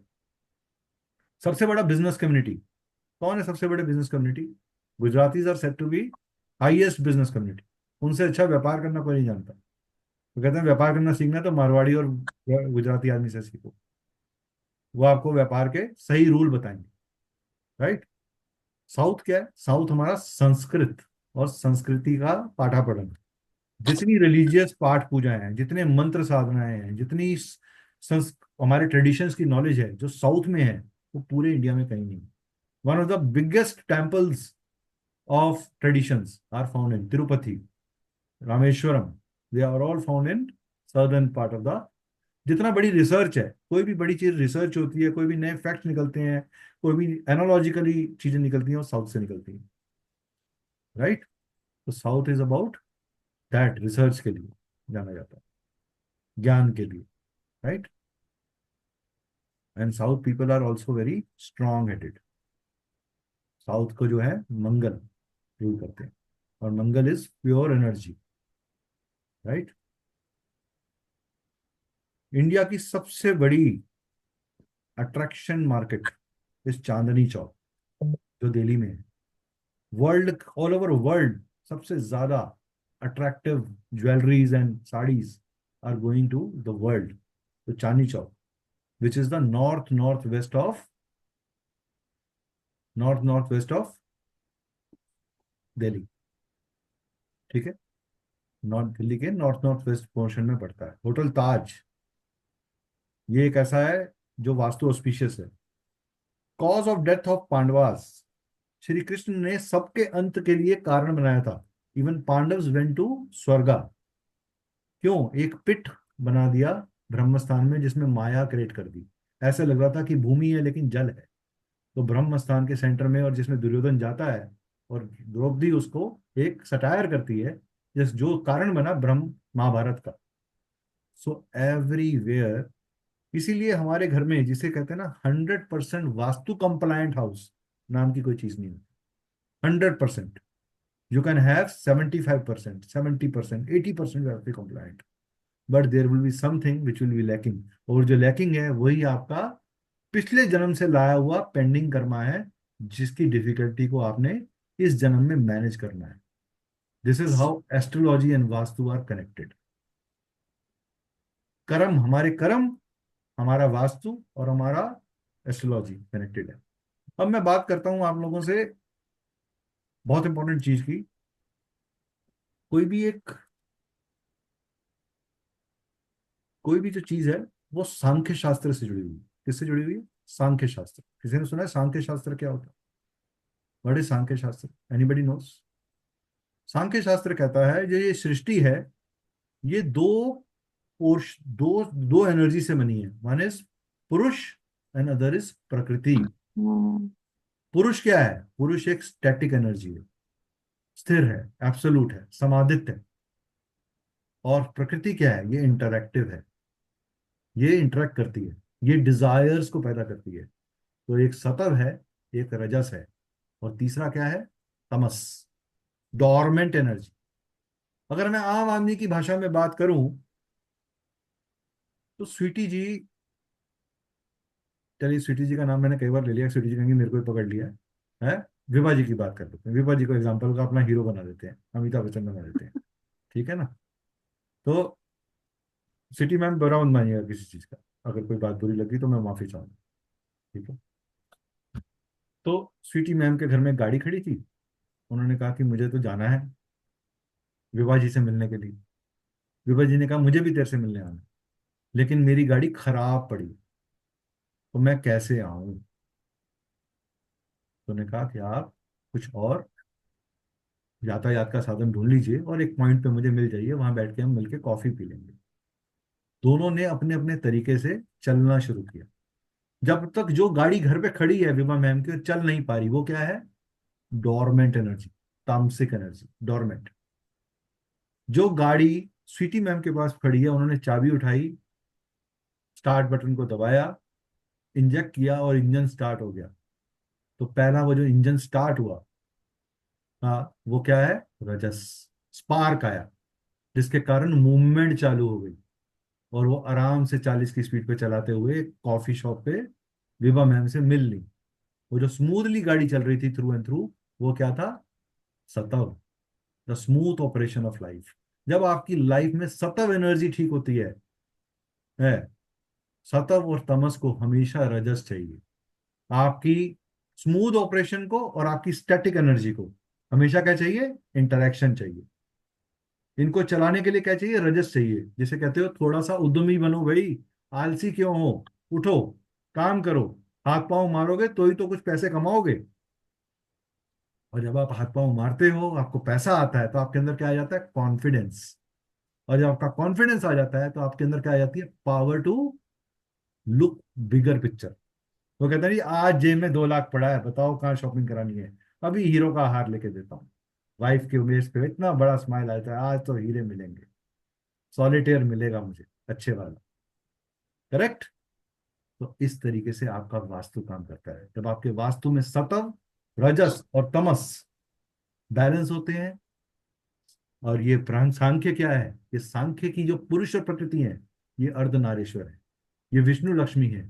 सबसे बड़ा बिजनेस कम्युनिटी कौन है? सबसे बड़े business community Gujaratis are said to be highest business community. उनसे अच्छा व्यापार करना कोई नहीं जानता। तो कहते हैं व्यापार करना सीखना है तो मारवाड़ी और गुजराती आदमी से सीखो, वो आपको व्यापार के सही रूल बताएंगे। राइट। साउथ क्या है? साउथ हमारा संस्कृत और संस्कृति का पाठापढ़न। जितनी रिलीजियस पाठ पूजाएं हैं, जितने मंत्र साधनाएं हैं, जितनी हमारे ट्रेडिशंस की नॉलेज है जो साउथ में है, वो पूरे इंडिया में कहीं नहीं। One of the biggest temples of traditions are found in Tirupati, Rameswaram. They are all found in southern part of the. जितना बड़ी रिसर्च है, कोई भी बड़ी चीज रिसर्च होती है, कोई भी नए फैक्ट निकलते हैं, कोई भी एनालॉजिकली चीजें निकलती हैं, वो साउथ से निकलती हैं। राइट। तो south is about that, research के लिए जाना जाता है, ज्ञान के लिए। Right. And south people are also very strong headed. South को जो है मंगल रूल करते हैं, और Mangal is pure energy. Right. India की सबसे बड़ी अट्रैक्शन मार्केट इस चांदनी चौक जो दिल्ली में है। वर्ल्ड, ऑल ओवर वर्ल्ड सबसे ज्यादा attractive jewelleries and saris are going to the world. तो Chandni Chowk, which is the north west of Delhi. ठीक है, नॉर्थ दिल्ली के नॉर्थ वेस्ट पोर्शन में पड़ता है। होटल ताज, ये एक ऐसा है जो वास्तु ऑस्पिशियस है। Cause of death of Pandavas, Shri Krishna ने सबके अंत के लिए कारण बनाया था। इवन पांडव्स वेंट टू स्वर्गा। क्यों? एक पिट बना दिया ब्रह्मस्थान में, जिसमें माया क्रिएट कर दी। ऐसे लग रहा था कि भूमि है लेकिन जल है। तो ब्रह्मस्थान के सेंटर में, और जिसमें दुर्योधन जाता है और द्रौपदी उसको एक सटायर करती है, जिस जो कारण बना ब्रह्म महाभारत का। सो एवरीवेयर, इसीलिए हमारे घर में जिसे कहते हैं ना 100% वास्तु कंप्लायंट हाउस नाम की कोई चीज नहीं होती। 100%, you can have 75%, 70%, 80% vastu compliant, but there will be something which will be lacking. और जो लैकिंग है वही आपका पिछले जन्म से लाया हुआ पेंडिंग कर्मा है, जिसकी डिफिकल्टी को आपने इस जन्म में मैनेज करना है। This is how astrology and vastu are connected. कर्म, हमारे कर्म, हमारा वास्तु और हमारा एस्ट्रोलॉजी कनेक्टेड है। अब मैं बात करता हूं आप लोगों से बहुत इंपॉर्टेंट चीज की। कोई भी जो चीज है वो सांख्य शास्त्र से जुड़ी हुई है। किससे जुड़ी हुई है? सांख्य शास्त्र। किसी ने सुना है सांख्य शास्त्र क्या होता है? व्हाट इज सांख्य शास्त्र? Anybody knows? सांख्य शास्त्र कहता है जो ये सृष्टि है, ये दो पोर्श दो दो एनर्जी से बनी है। वन इज पुरुष एंड अदर इज प्रकृति। पुरुष क्या है? पुरुष एक स्टैटिक एनर्जी है, स्थिर है, एब्सोल्यूट है, समादित है। और प्रकृति क्या है? ये इंटरैक्टिव है, ये इंटरेक्ट करती है, ये डिजायर्स को पैदा करती है। तो एक सत्व है, एक रजस है, और तीसरा क्या है? तमस, डॉर्मेंट एनर्जी। अगर मैं आम आदमी की भाषा में बात करूं तो स्वीटी जी, चलिए स्वीटी जी का नाम मैंने कई बार ले लिया, स्वीटी जी कहेंगे मेरे को ही पकड़ लिया है। विभा जी की बात कर लेते हैं, विभा जी को एग्जाम्पल का अपना हीरो बना देते हैं, अमिताभ बच्चन बना देते हैं, ठीक है ना। तो सिटी मैम बुरा मत मानिएगा किसी चीज का, अगर कोई बात बुरी लगी तो मैं माफी चाहूंगा, ठीक है। तो स्वीटी मैम के घर में गाड़ी खड़ी थी, उन्होंने कहा कि मुझे तो जाना है विभा जी से मिलने के लिए। विभा जी ने कहा मुझे भी तेरे से मिलने आना है, लेकिन मेरी गाड़ी खराब पड़ी, तो मैं कैसे आऊं? तो उन्होंने कहा कि आप कुछ और यातायात का साधन ढूंढ लीजिए और एक पॉइंट पे मुझे मिल जाइए, वहां बैठ के हम मिलके कॉफी पी लेंगे। दोनों ने अपने अपने तरीके से चलना शुरू किया। जब तक जो गाड़ी घर पे खड़ी है विभा मैम की, चल नहीं पा रही, वो क्या है? डोरमेंट एनर्जी, तामसिक एनर्जी, डोरमेंट। जो गाड़ी स्वीटी मैम के पास खड़ी है, उन्होंने चाबी उठाई, स्टार्ट बटन को दबाया, इंजेक्ट किया और इंजन स्टार्ट हो गया। तो पहला वो जो इंजन स्टार्ट हुआ, हाँ, वो क्या है? रजस, स्पार्क आया, जिसके कारण मूवमेंट चालू हो गई, और वो आराम से 40 की स्पीड पे चलाते हुए कॉफी शॉप पे विभा मैम से मिल ली। वो जो स्मूथली गाड़ी चल रही थी थ्रू एंड थ्रू, वो क्या था? Sattva, the smooth operation of life. जब आपकी लाइफ में सतव एनर्जी ठीक होती है, सतव और तमस को हमेशा रजस चाहिए। आपकी स्मूथ ऑपरेशन को और आपकी स्टैटिक एनर्जी को हमेशा क्या चाहिए? इंटरेक्शन चाहिए। इनको चलाने के लिए क्या चाहिए? रजस चाहिए। जिसे कहते हो थोड़ा सा उद्यमी बनो भाई, आलसी क्यों हो, उठो, काम करो, हाथ पांव मारोगे तो ही तो कुछ पैसे कमाओगे। और जब आप हाथ पांव मारते हो, आपको पैसा आता है, तो आपके अंदर क्या आ जाता है? कॉन्फिडेंस। और जब आपका कॉन्फिडेंस आ जाता है, तो आपके अंदर क्या आ जाती है? Power to look bigger picture. वो कहता है जी आज जेब में 2 लाख पड़ा है, बताओ कहाँ शॉपिंग करानी है, अभी हीरो का हार लेके देता हूँ। वाइफ के फेस पे इतना बड़ा स्माइल आता है, आज तो हीरे मिलेंगे, सॉलिटेयर मिलेगा मुझे अच्छे वाला। करेक्ट। तो इस तरीके से आपका वास्तु काम करता है। जब आपके वास्तु में सतव, रजस और तमस बैलेंस होते हैं, और ये प्राण सांख्य क्या है? ये सांख्य की जो पुरुष और प्रकृति है, ये अर्धनारीश्वर है, ये विष्णु लक्ष्मी है,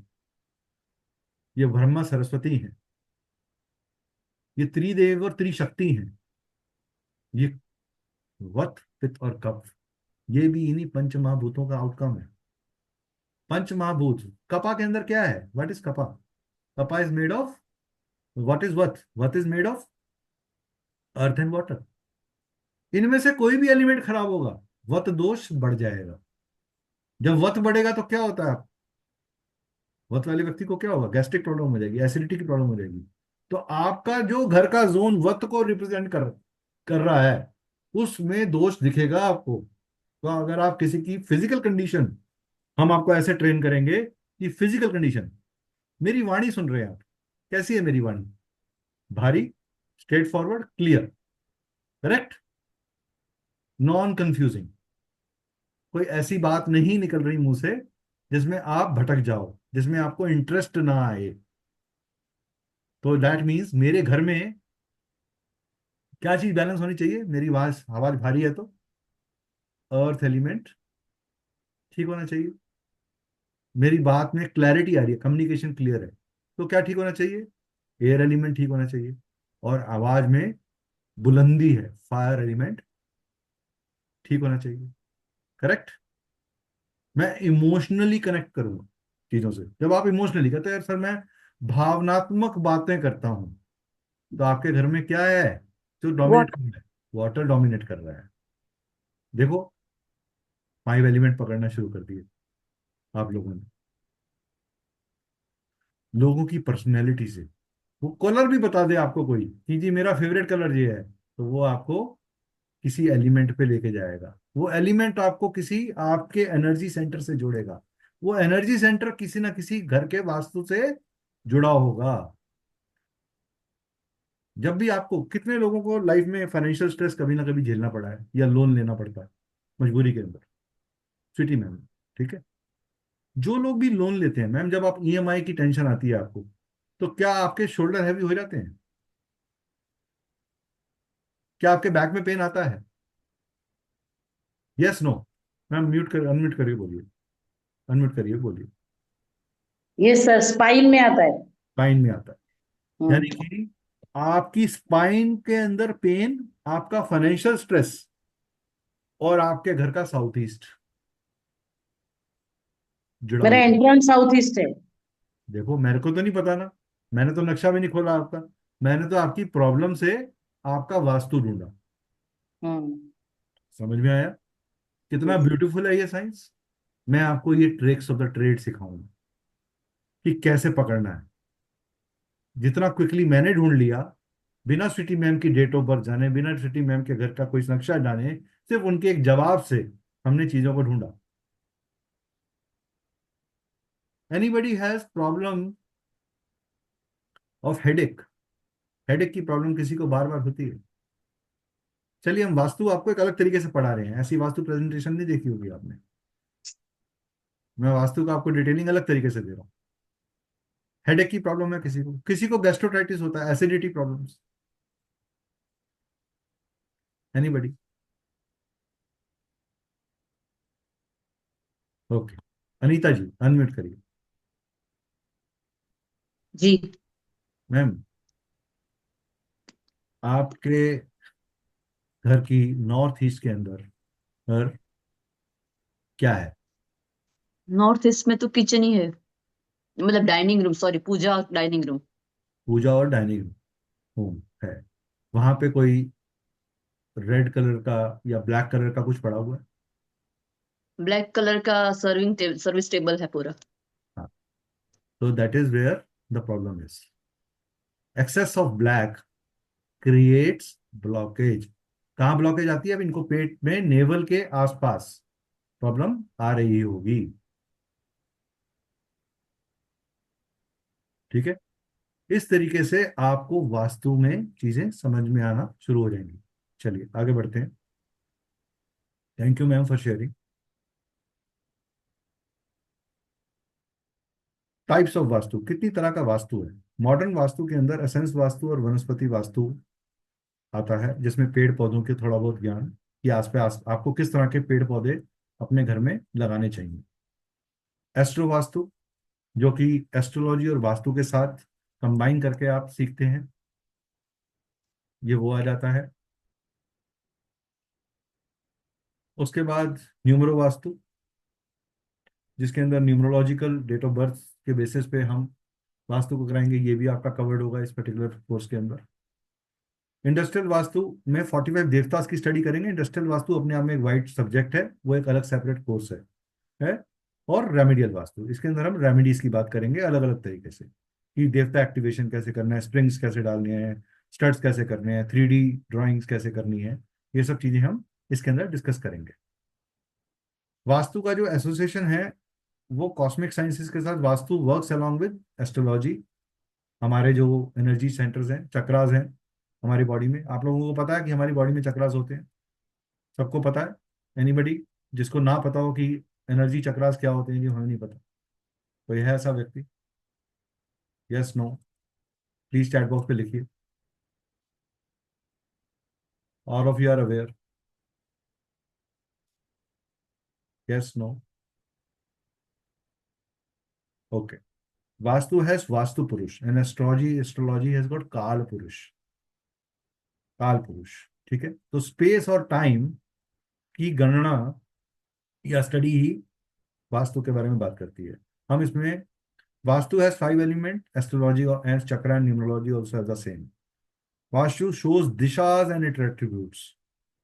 ये ब्रह्मा सरस्वती है, ये त्रिदेव और त्रिशक्ति हैं, ये वत पित्त और कफ, ये भी इन्हीं पंच महाभूतों का आउटकम है। पंच महाभूत, कपा के अंदर क्या है? What is kapha? Kapha is made of what is vata? Vata is made of earth and water. इनमें से कोई भी एलिमेंट खराब होगा, वत दोष बढ़ जाएगा। जब वत बढ़ेगा तो क्या होता है? वत वाले व्यक्ति को क्या होगा? गैस्ट्रिक प्रॉब्लम हो जाएगी, एसिडिटी की प्रॉब्लम हो जाएगी। तो आपका जो घर का जोन वत को रिप्रेजेंट कर रहा है, उसमें दोष दिखेगा आपको। तो अगर आप किसी की फिजिकल कंडीशन, हम आपको ऐसे ट्रेन करेंगे कि फिजिकल कंडीशन, मेरी वाणी सुन रहे हैं आप, कैसी है मेरी वाणी? भारी, straight forward, clear, correct, non confusing. कोई ऐसी बात नहीं निकल रही मुंह से जिसमें आप भटक जाओ, जिसमें आपको इंटरेस्ट ना आए। तो दैट मीन्स मेरे घर में क्या चीज बैलेंस होनी चाहिए? मेरी आवाज आवाज भारी है तो अर्थ एलिमेंट ठीक होना चाहिए। मेरी बात में क्लैरिटी आ रही है, कम्युनिकेशन क्लियर है, तो क्या ठीक होना चाहिए? एयर एलिमेंट ठीक होना चाहिए। और आवाज में बुलंदी है, फायर एलिमेंट ठीक होना चाहिए। करेक्ट। मैं इमोशनली कनेक्ट करूंगा चीजों से। जब आप इमोशनली कहते हैं यार सर मैं भावनात्मक बातें करता हूं, तो आपके घर में क्या है जो डोमिनेट वाटर। कर रहा है? वाटर डोमिनेट कर रहा है। देखो, 5 एलिमेंट पकड़ना शुरू कर दिए आप लोगों ने। लोगों की पर्सनैलिटी से वो कलर भी बता दे आपको कोई कि जी मेरा फेवरेट कलर ये है, तो वो आपको किसी एलिमेंट पे लेके जाएगा, वो एलिमेंट आपको किसी आपके एनर्जी सेंटर से जोड़ेगा, वो एनर्जी सेंटर किसी ना किसी घर के वास्तु से जुड़ा होगा। जब भी आपको, कितने लोगों को लाइफ में फाइनेंशियल स्ट्रेस कभी ना कभी झेलना पड़ा है या लोन लेना पड़ता है मजबूरी के अंदर, स्वीटी मैम, ठीक है। जो लोग भी लोन लेते हैं मैम, जब आप ईएमआई की टेंशन आती है आपको, तो क्या आपके शोल्डर हैवी हो जाते हैं? क्या आपके बैक में पेन आता है? Yes no? मैम म्यूट कर, अनम्यूट करिए, बोलिए, अनम्यूट करिए, बोलिए। ये सर स्पाइन में आता है। स्पाइन में आता है, यानी हम्म। कि आपकी स्पाइन के अंदर पेन, आपका फाइनेंशियल स्ट्रेस और आपके घर का साउथ ईस्ट जुड़ा मेरा हुआ है। एंट्रेंस साउथ ईस्ट है। देखो मेरे को तो नहीं पता ना, मैंने तो नक्शा भी नहीं खोला आपका, मैंने तो आपकी प्रॉब्लम से आपका वास्तु ढूंढा। हम्म। समझ में आया कितना Yes. ब्यूटीफुल है ये साइंस? मैं आपको ये ट्रिक्स ऑफ द ट्रेड सिखाऊंगा कि कैसे पकड़ना है। जितना क्विकली मैंने ढूंढ लिया, बिना स्वीटी मैम की डेट ऑफ बर्थ जाने, बिना स्वीटी मैम के घर का कोई नक्शा जाने, सिर्फ उनके एक जवाब से हमने चीजों को ढूंढा। Anybody has problem of headache? Headache की प्रॉब्लम किसी को बार बार होती है? चलिए, हम वास्तु आपको एक अलग तरीके से पढ़ा रहे हैं, ऐसी वास्तु प्रेजेंटेशन नहीं देखी होगी आपने। मैं वास्तु का आपको डिटेलिंग अलग तरीके से दे रहा हूँ। हेडेक की प्रॉब्लम है किसी को, किसी को गैस्ट्रोटाइटिस होता है, acidity problems. Anybody? Okay, Anita ji unmute करिए। जी। मैम, आपके घर की नॉर्थ ईस्ट के अंदर घर क्या है? नॉर्थ ईस्ट में तो किचन ही है, मतलब डाइनिंग रूम, सॉरी, पूजा डाइनिंग रूम। पूजा और डाइनिंग रूम है। वहां पे कोई रेड कलर का या ब्लैक कलर का कुछ पड़ा हुआ है? ब्लैक कलर का सर्विस टेबल है पूरा। हाँ, तो that is where the problem is. Excess of black creates blockage. कहाँ ब्लॉकेज आती है? अब इनको पेट में नेवल के आसपास प्रॉब्लम आ रही होगी, ठीक है। इस तरीके से आपको वास्तु में चीजें समझ में आना शुरू हो जाएंगी। चलिए आगे बढ़ते हैं। Thank you ma'am for sharing. Types of vastu, कितनी तरह का वास्तु है? मॉडर्न वास्तु के अंदर एसेंस वास्तु और वनस्पति वास्तु आता है, जिसमें पेड़ पौधों के थोड़ा बहुत ज्ञान कि आसपास आपको किस तरह के पेड़ पौधे अपने घर में लगाने चाहिए। एस्ट्रो वास्तु, जो कि एस्ट्रोलॉजी और वास्तु के साथ कंबाइन करके आप सीखते हैं, ये वो आ जाता है। उसके बाद न्यूमरो वास्तु, जिसके अंदर न्यूमरोलॉजिकल डेट ऑफ बर्थ के बेसिस पे हम वास्तु को कराएंगे, ये भी आपका कवर्ड होगा इस पर्टिकुलर कोर्स के अंदर। इंडस्ट्रियल वास्तु में 45 देवतास की स्टडी करेंगे। इंडस्ट्रियल वास्तु अपने आप में एक वाइड सब्जेक्ट है, वो एक अलग सेपरेट कोर्स है। और रेमेडियल वास्तु, इसके अंदर हम रेमेडीज की बात करेंगे अलग अलग तरीके से, कि देवता एक्टिवेशन कैसे करना है, स्प्रिंग्स कैसे डालने हैं, स्टड्स कैसे करने हैं, 3D ड्राइंग्स कैसे करनी है, ये सब चीजें हम इसके अंदर डिस्कस करेंगे। वास्तु का जो एसोसिएशन है वो कॉस्मिक साइंसेस के साथ, vastu works along with astrology. हमारे जो एनर्जी सेंटर्स हैं, चक्रास हैं हमारी बॉडी में, आप लोगों को पता है कि हमारी बॉडी में चक्रास होते हैं? सबको पता है? एनीबडी जिसको ना पता हो कि एनर्जी चक्रास क्या होते हैं, जो हमें नहीं पता, कोई है ऐसा व्यक्ति? Yes no? Please chat box पे लिखिए। All of you are aware? Yes no? Okay. Vastu has Vastu Purush and astrology has got काल पुरुष। काल पुरुष, ठीक है। तो स्पेस और टाइम की गणना या स्टडी ही वास्तु के बारे में बात करती है। हम इसमें, vastu has 5 element, astrology and chakra and numerology also has the same. Vastu shows dishas and its attributes,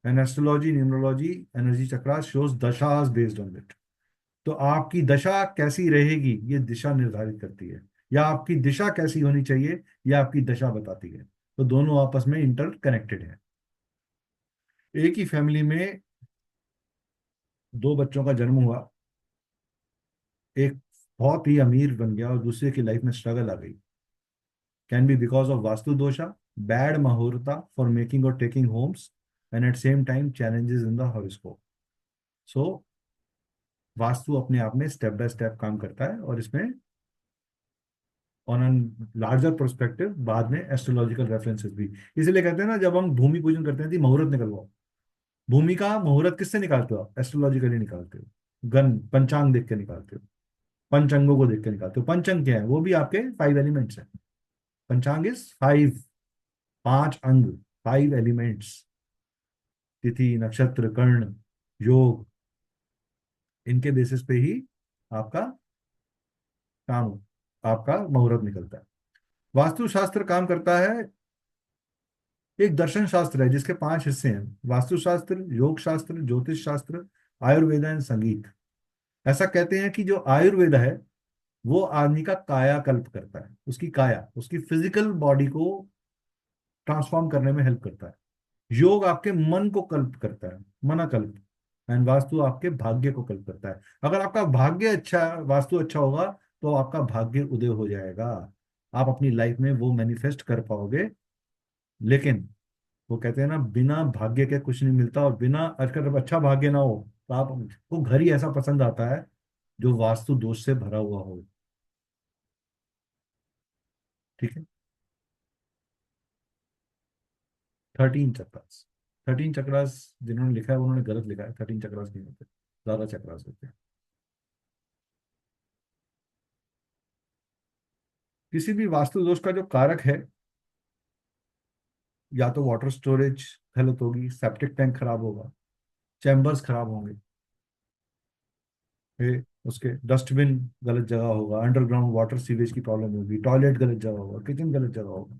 and astrology, numerology, energy chakra shows dashas based on it. तो आपकी दशा कैसी रहेगी ये दिशा निर्धारित करती है, या आपकी दिशा कैसी होनी चाहिए ये आपकी दशा बताती है। तो दोनों आपस में इंटर कनेक्टेड है। एक ही फैमिली में दो बच्चों का जन्म हुआ, एक बहुत ही अमीर बन गया और दूसरे की लाइफ में स्ट्रगल आ गई। Can be because of vastu dosha, bad muhurta for making और taking homes, and at same time challenges in the horoscope. So vastu अपने आप में स्टेप बाय स्टेप काम करता है, और इसमें ऑन एन लार्जर पर्सपेक्टिव बाद में एस्ट्रोलॉजिकल रेफरेंसेस भी। इसलिए कहते हैं ना, जब हम भूमि पूजन करते हैं तो मुहूर्त निकलवाओ। भूमि का मुहूर्त किससे निकालते हो? एस्ट्रोलॉजिकली निकालते हो, गण पंचांग देख के निकालते हो, पंचांगों को देख के निकालते हो। पंचांग क्या है? वो भी आपके 5 एलिमेंट्स हैं। पंचांग इज 5, 5 अंग, 5 एलिमेंट्स, तिथि, नक्षत्र, कर्ण, योग, इनके बेसिस पे ही आपका काम, आपका मुहूर्त निकलता है। वास्तुशास्त्र काम करता है, एक दर्शन शास्त्र है जिसके 5 हिस्से हैं: वास्तुशास्त्र, योग शास्त्र, ज्योतिष शास्त्र, आयुर्वेद एंड संगीत। ऐसा कहते हैं कि जो आयुर्वेद है वो आदमी का कायाकल्प करता है, उसकी काया, उसकी फिजिकल बॉडी को ट्रांसफॉर्म करने में हेल्प करता है। योग आपके मन को कल्प करता है, मनाकल्प। एंड वास्तु आपके भाग्य को कल्प करता है। अगर आपका भाग्य अच्छा, वास्तु अच्छा होगा तो आपका भाग्य उदय हो जाएगा, आप अपनी लाइफ में वो मैनिफेस्ट कर पाओगे। लेकिन वो कहते हैं ना, बिना भाग्य के कुछ नहीं मिलता, और बिना अगर अच्छा भाग्य ना हो तो आपको घर ही ऐसा पसंद आता है जो वास्तु दोष से भरा हुआ हो। ठीक है। 13 चक्रास, 13 चक्रास जिन्होंने लिखा है उन्होंने गलत लिखा है, 13 चक्रास नहीं होते, ज्यादा चक्रास होते हैं। किसी भी वास्तु दोष का जो कारक है, या तो वाटर स्टोरेज गलत होगी, सेप्टिक टैंक खराब होगा, चैम्बर्स खराब होंगे, उसके डस्टबिन गलत जगह होगा, अंडरग्राउंड वाटर सीवेज की प्रॉब्लम होगी, टॉयलेट गलत जगह होगा, किचन गलत जगह होगा,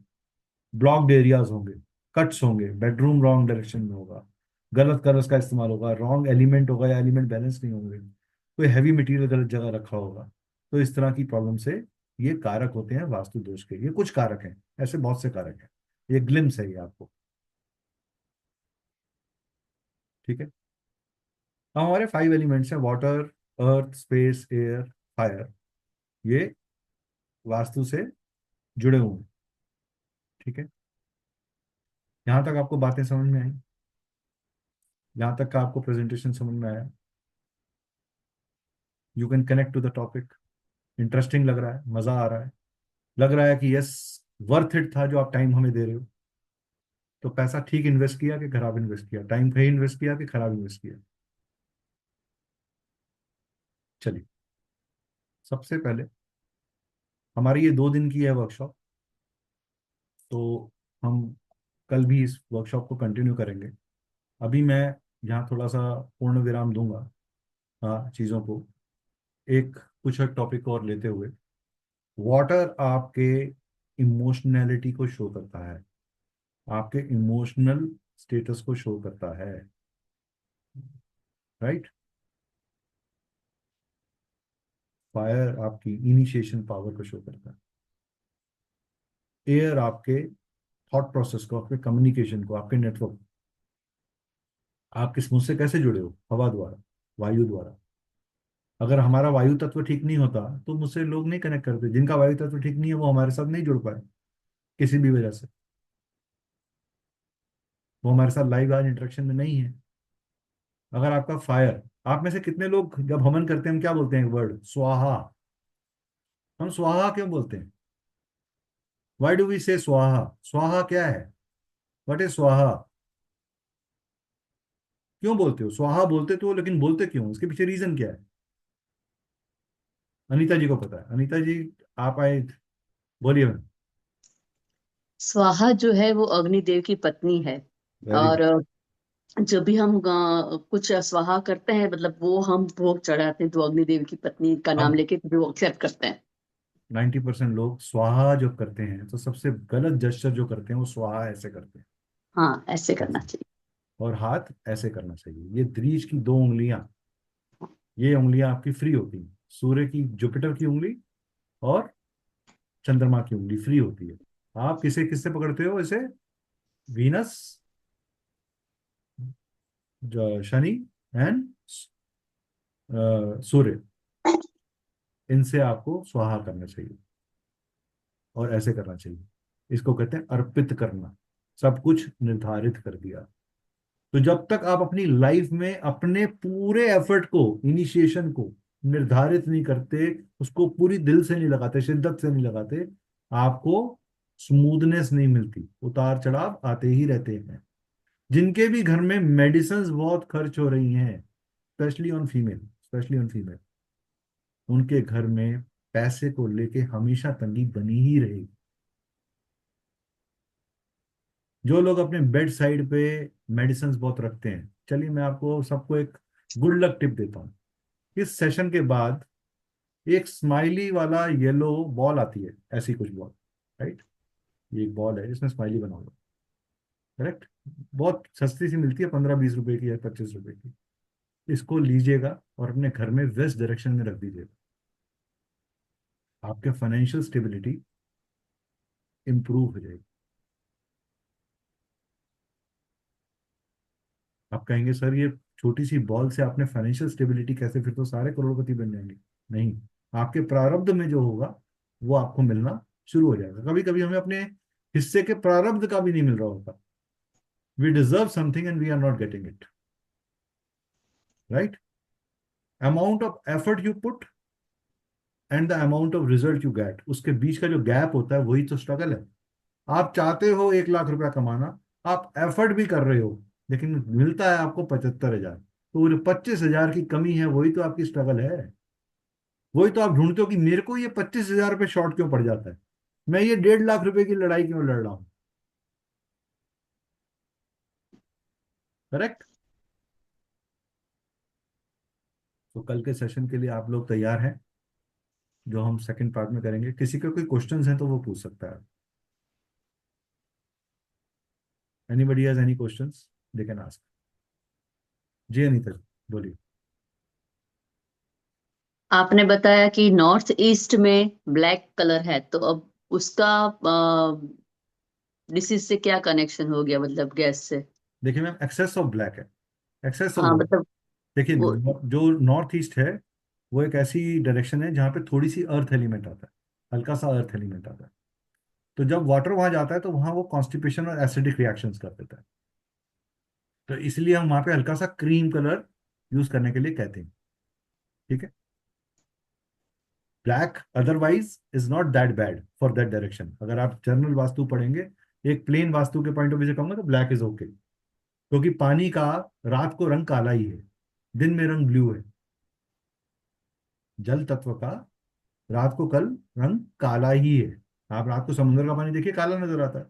ब्लॉक्ड एरियाज होंगे, कट्स होंगे, बेडरूम रॉन्ग डायरेक्शन में होगा, गलत कलर्स का इस्तेमाल होगा, रॉन्ग एलिमेंट होगा या एलिमेंट बैलेंस नहीं होंगे, कोई हैवी मटेरियल गलत जगह रखा होगा। तो इस तरह की प्रॉब्लम से ये कारक होते हैं वास्तु दोष के। ये कुछ कारक हैं, ऐसे बहुत से कारक हैं, ये ग्लिम्स है ये आपको। ठीक है। अब हमारे 5 एलिमेंट्स हैं: वाटर, अर्थ, स्पेस, एयर, फायर। ये वास्तु से जुड़े हुए हैं। ठीक है। यहां तक आपको बातें समझ में आई? यहां तक का आपको प्रेजेंटेशन समझ में आया? You can connect to the topic? Interesting लग रहा है? मजा आ रहा है? लग रहा है कि यस, वर्थ इट था जो आप टाइम हमें दे रहे हो? तो पैसा ठीक इन्वेस्ट किया कि खराब इन्वेस्ट किया? टाइम सही इन्वेस्ट किया कि खराब इन्वेस्ट किया? चलिए, सबसे पहले हमारी ये 2 दिन की है वर्कशॉप, तो हम कल भी इस वर्कशॉप को कंटिन्यू करेंगे। अभी मैं यहाँ थोड़ा सा पूर्ण विराम दूंगा, हाँ, चीज़ों को एक कुछ एक टॉपिक और लेते हुए। वाटर आपके इमोशनैलिटी को शो करता है, आपके इमोशनल स्टेटस को शो करता है, राइट। फायर आपकी इनिशिएशन पावर को शो करता है। एयर आपके थॉट प्रोसेस को, आपके कम्युनिकेशन को, आपके नेटवर्क, आप किस मुझसे कैसे जुड़े हो, हवा द्वारा, वायु द्वारा। अगर हमारा वायु तत्व ठीक नहीं होता तो मुझसे लोग नहीं कनेक्ट करते। जिनका वायु तत्व ठीक नहीं है वो हमारे साथ नहीं जुड़ पाए किसी भी वजह से, वो हमारे साथ लाइव आज इंटरेक्शन में नहीं है। अगर आपका फायर, आप में से कितने लोग जब हवन करते हैं हम क्या बोलते हैं? वर्ड स्वाहा। हम स्वाहा क्यों बोलते हैं? वाई डू वी से स्वाहा? स्वाहा क्या है? व्हाट इज स्वाहा? क्यों बोलते हो स्वाहा? बोलते तो हो, लेकिन बोलते क्यों? इसके पीछे रीजन क्या है? अनीता जी को पता है। अनीता जी, आप आए, बोलिए मैम। स्वाहा जो है वो अग्निदेव की पत्नी है। वेरी और गुड। जब भी हम कुछ स्वाहा करते हैं, मतलब वो हम भोग चढ़ाते हैं, तो अग्निदेव की पत्नी का नाम हम लेके फिर वो एक्सेप्ट करते हैं। 90% लोग स्वाहा जो करते हैं तो सबसे गलत जेस्चर जो करते हैं वो स्वाहा ऐसे करते हैं, हाँ, ऐसे करना ऐसे, चाहिए। और हाथ ऐसे करना चाहिए। ये दृष्ट की 2 उंगलियां, ये उंगलियां आपकी फ्री होती हैं। सूर्य की, जुपिटर की उंगली और चंद्रमा की उंगली फ्री होती है। आप किसे किससे पकड़ते हो इसे? वीनस शनि एंड सूर्य, इनसे आपको स्वाहा करना चाहिए और ऐसे करना चाहिए। इसको कहते हैं अर्पित करना। सब कुछ निर्धारित कर दिया। तो जब तक आप अपनी लाइफ में अपने पूरे एफर्ट को, इनिशिएशन को निर्धारित नहीं करते, उसको पूरी दिल से नहीं लगाते, शिद्दत से नहीं लगाते, आपको स्मूथनेस नहीं मिलती, उतार चढ़ाव आते ही रहते हैं। जिनके भी घर में मेडिसिन बहुत खर्च हो रही हैं, स्पेशली ऑन फीमेल, उनके घर में पैसे को लेके हमेशा तंगी बनी ही रहेगी। जो लोग अपने बेड साइड पे मेडिसिन बहुत रखते हैं, चलिए मैं आपको सबको एक गुड लक टिप देता हूँ। इस सेशन के बाद एक स्माइली वाला येलो बॉल आती है, ऐसी कुछ बॉल, राइट? ये एक बॉल है जिसमें स्माइली बना हुआ, करेक्ट? बहुत सस्ती सी मिलती है, 15-20 रुपए की या 25 रुपए की। इसको लीजिएगा और अपने घर में वेस्ट डायरेक्शन में रख दीजिएगा। आपके फाइनेंशियल स्टेबिलिटी इंप्रूव हो जाएगी। आप कहेंगे सर ये छोटी सी बॉल से आपने फाइनेंशियल स्टेबिलिटी कैसे, फिर तो सारे करोड़पति बन जाएंगे। नहीं, आपके प्रारब्ध में जो होगा वो आपको मिलना शुरू हो जाएगा। कभी कभी हमें अपने हिस्से के प्रारब्ध का भी नहीं मिल रहा होता। We deserve something and we are not getting it, right? Amount of effort you put and the amount of result you get, उसके बीच का जो गैप होता है वही तो स्ट्रगल है। आप चाहते हो 1 लाख रुपया कमाना, आप एफर्ट भी कर रहे हो, लेकिन मिलता है आपको 75,000। तो वो जो 25,000 की कमी है वही तो आपकी स्ट्रगल है। वही तो आप ढूंढते हो कि मेरे को ये 25,000 रुपये शॉर्ट क्यों पड़ जाता है, मैं ये 1.5 लाख रुपए की लड़ाई क्यों लड़ रहा हूं। करेक्ट? तो कल के सेशन के लिए आप लोग तैयार हैं, जो हम सेकंड पार्ट में करेंगे? किसी का कोई क्वेश्चंस हैं तो वो पूछ सकता है। Anybody has any questions, they can ask. जी अनीता जी, बोलिए। आपने बताया कि नॉर्थ ईस्ट में ब्लैक कलर है, तो अब उसका डिसीज से क्या कनेक्शन हो गया, मतलब गैस से? देखिए मैम, एक्सेस ऑफ ब्लैक है, एक्सेस ऑफ हाँ वाटर। मतलब देखिए वो। जो नॉर्थ ईस्ट है वो एक ऐसी डायरेक्शन है जहाँ पे थोड़ी सी अर्थ एलिमेंट आता है, हल्का सा अर्थ एलिमेंट आता है। तो जब वाटर वहां जाता है तो वहां वो कॉन्स्टिपेशन और एसिडिक रिएक्शंस कर देता है। तो इसलिए हम वहां पे हल्का सा क्रीम कलर यूज करने के लिए कहते हैं। ठीक है? Black otherwise is not that bad for that direction. अगर आप जनरल वास्तु पढ़ेंगे, एक प्लेन वास्तु के पॉइंट ऑफ व्यू से कहूंगा तो ब्लैक इज ओके, क्योंकि पानी का रात को रंग काला ही है, दिन में रंग ब्लू है। जल तत्व का रात को कल रंग काला ही है। आप रात को समुद्र का पानी देखिए, काला नजर आता है,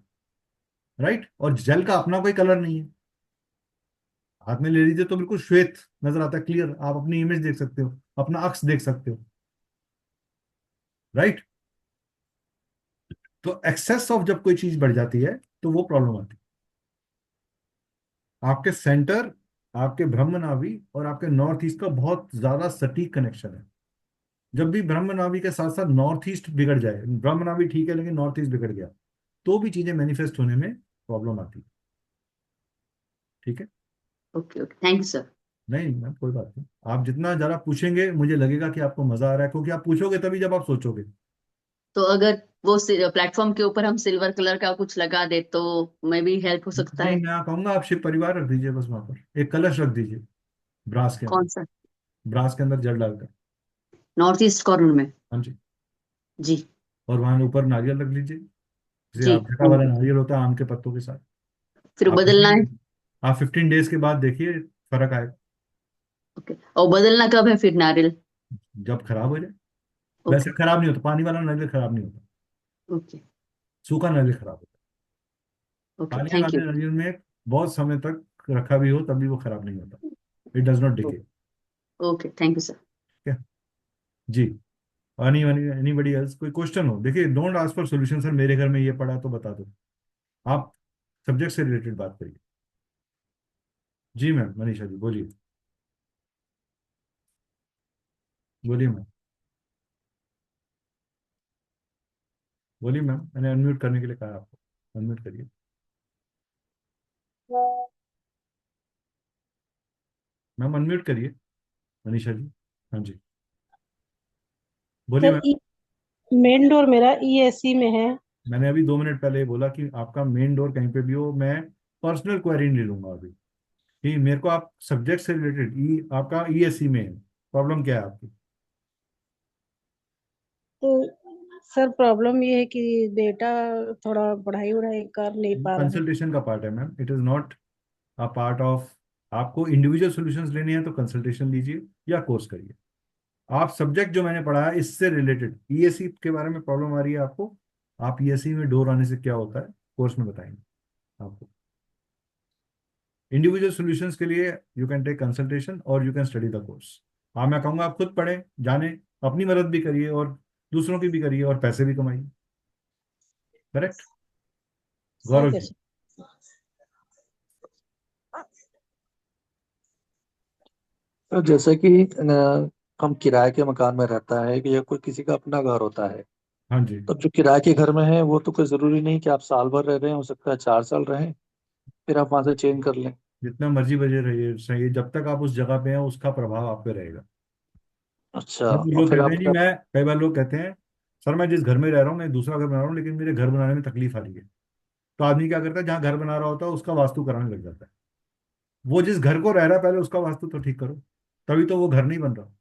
राइट? और जल का अपना कोई कलर नहीं है। हाथ में ले लीजिए तो बिल्कुल श्वेत नजर आता है, क्लियर, आप अपनी इमेज देख सकते हो, अपना अक्स देख सकते हो, राइट? तो एक्सेस ऑफ जब कोई चीज बढ़ जाती है तो वो प्रॉब्लम आती है। आपके सेंटर, आपके ब्रह्म नाभि और आपके नॉर्थ ईस्ट का बहुत ज्यादा सटीक कनेक्शन है। जब भी ब्रह्म नाभि के साथ साथ नॉर्थ ईस्ट बिगड़ जाए, ब्रह्म नाभि ठीक है लेकिन नॉर्थ ईस्ट बिगड़ गया, तो भी चीजें मैनिफेस्ट होने में प्रॉब्लम आती है। ठीक है? Okay okay, thank you sir. नहीं मैम, कोई बात नहीं। आप जितना ज्यादा पूछेंगे मुझे लगेगा कि आपको मजा आ रहा है, क्योंकि आप पूछोगे तभी जब आप सोचोगे। तो अगर वो प्लेटफॉर्म के ऊपर हम सिल्वर कलर का कुछ लगा दे तो मैं भी हेल्प हो सकता नहीं, है? मैं कहूंगा आप शिव परिवार रख दीजिए, बस वहां पर एक कलश रख दीजिए, ब्रास के अंदर, कौन सा? ब्रास के अंदर जल डालकर। नॉर्थ ईस्ट कॉर्नर में? हाँ जी। जी। और वहां ऊपर नारियल रख लीजिए, जैसे जी आप ढका थैंक वाला यू। नारियल होता है आम के पत्तों के साथ। फिर आप बदलना है? 15 आप 15 डेज के बाद देखिए फर्क आएगा। ओके, और बदलना कब है फिर नारियल? जब खराब हो जाए। वैसे ओके खराब नहीं होता, पानी वाला नारियल खराब नहीं होता, ओके सूखा नारियल खराब होता है। ओके, पानी थैंक वाले यू। नारियल में बहुत समय तक रखा भी हो तब भी वो खराब नहीं होता, इट डज नॉट डिके। ठीक ओके, थैंक यू सर। है जी। एनीबडी एल्स, कोई क्वेश्चन हो? देखिए don't ask for solution, sir मेरे घर में ये पड़ा तो बता दो। आप सब्जेक्ट से रिलेटेड बात करिए। जी मैम, मनीषा जी बोलिए। बोलिए मैम, बोलिए मैम, मैंने अनम्यूट करने के लिए कहा आपको, अनम्यूट करिए। मैम अनम्यूट करिए, मनीषा जी। हाँ जी, बोलिए सर मैम। मेन डोर मेरा ईएससी में है। मैंने अभी 2 मिनट पहले बोला कि आपका मेन डोर कहीं पे भी हो, मैं पर्सनल क्वेरी नहीं लूंगा अभी। कि मेरे को आप सब्जेक्ट से रिलेटेड, आपका ईएससी में है, प्रॉब्लम क्या है आपकी? तो सर प्रॉब्लम ये है कि बेटा थोड़ा पढ़ाई वढ़ाई कर नहीं पा रहा है। कंसल्टेशन का पार्ट है ma'am, it is not a part of. आपको इंडिविजुअल सॉल्यूशंस लेने हैं तो कंसल्टेशन लीजिए या कोर्स करिए। आप सब्जेक्ट जो मैंने पढ़ा है इससे रिलेटेड ईएससी के बारे में प्रॉब्लम आ रही है आपको, आप ईएससी में डोर आने से क्या होता है कोर्स में बताएंगे आपको। इंडिविजुअल सॉल्यूशंस के लिए यू कैन टेक कंसल्टेशन और you can study the course. हाँ, मैं कहूँगा आप खुद पढ़ें, जाने, अपनी मदद भी करिए और दूसरों की भी करिए और पैसे भी कमाइए। करेक्ट, गौरव ओके जी। सर। तो जैसे कि हम किराए के मकान में रहता है कि या कोई किसी का अपना घर होता है, हाँ जी, तो जो किराए के घर में है वो तो कोई जरूरी नहीं कि आप साल भर रह रहे हैं, हो सकता है 4 साल रहें फिर आप वहां से चेंज कर लें। जितना मर्जी बजे रहिए सही, जब तक आप उस जगह पे हैं उसका प्रभाव आप पे रहेगा। अच्छा, कई बार और लोग फिर कहते हैं आप जी, मैं कई बार लोग कहते हैं सर मैं जिस घर में रह रहा हूँ मैं दूसरा घर बना रहा हूँ लेकिन मेरे घर बनाने में तकलीफ आ रही है। तो आदमी क्या करता है, जहाँ घर बना रहा होता है उसका वास्तु कराने लग जाता है। वो जिस घर को रह रहा है पहले उसका वास्तु तो ठीक करो, तभी तो वो घर नहीं बन रहा।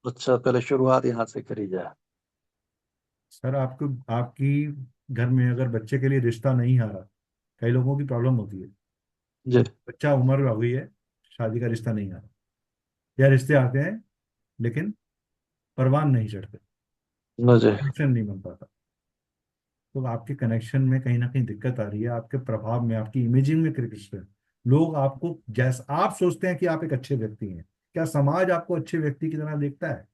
अच्छा, पहले शुरुआत यहाँ से करी जाए। सर आपको, आपकी घर में अगर बच्चे के लिए रिश्ता नहीं आ रहा, कई लोगों की प्रॉब्लम होती है, जी। बच्चा उम्र हो गई है, शादी का रिश्ता नहीं आ रहा, या रिश्ते आते हैं लेकिन परवान नहीं चढ़ते, मुझे। कनेक्शन नहीं बन पाता। तो आपके कनेक्शन में कहीं ना कहीं दिक्कत आ रही है, आपके प्रभाव में, आपकी इमेजिंग में क्रिकेट है। लोग आपको, जैसा आप सोचते हैं कि आप एक अच्छे व्यक्ति हैं, क्या समाज आपको अच्छे व्यक्ति की तरह देखता है?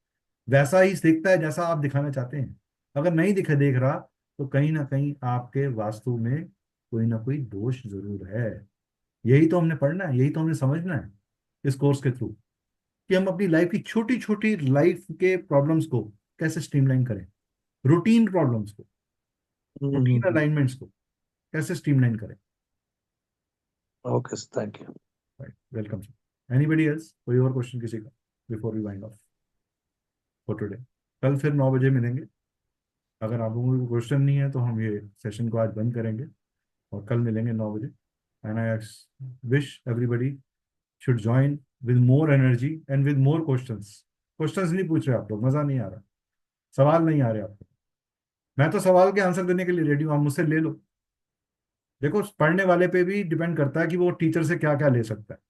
वैसा ही देखता है जैसा आप दिखाना चाहते हैं। अगर नहीं देख रहा तो कहीं ना कहीं आपके वास्तु में कोई ना कोई दोष जरूर है। यही तो हमने पढ़ना है, यही तो हमने समझना है इस कोर्स के थ्रू, कि हम अपनी लाइफ की छोटी छोटी लाइफ के प्रॉब्लम्स को कैसे स्ट्रीमलाइन करें, रूटीन प्रॉब्लम्स को, रूटीन अलाइनमेंट्स को कैसे स्ट्रीमलाइन करें। Okay, thank you. Right, welcome sir. Anybody else, कोई और क्वेश्चन किसी का before we wind off for today? कल फिर 9 बजे मिलेंगे। अगर आप लोगों को क्वेश्चन नहीं है तो हम ये सेशन को आज बंद करेंगे और कल मिलेंगे 9 बजे। And I wish everybody should join with more energy and with more questions. Questions नहीं पूछ रहे आप लोग, मजा नहीं आ रहा, सवाल नहीं आ रहे आपको। मैं तो सवाल के आंसर देने के लिए रेडी हूँ, आप मुझसे ले लो। देखो, पढ़ने वाले पे भी डिपेंड करता है कि वो टीचर से क्या क्या ले सकता है।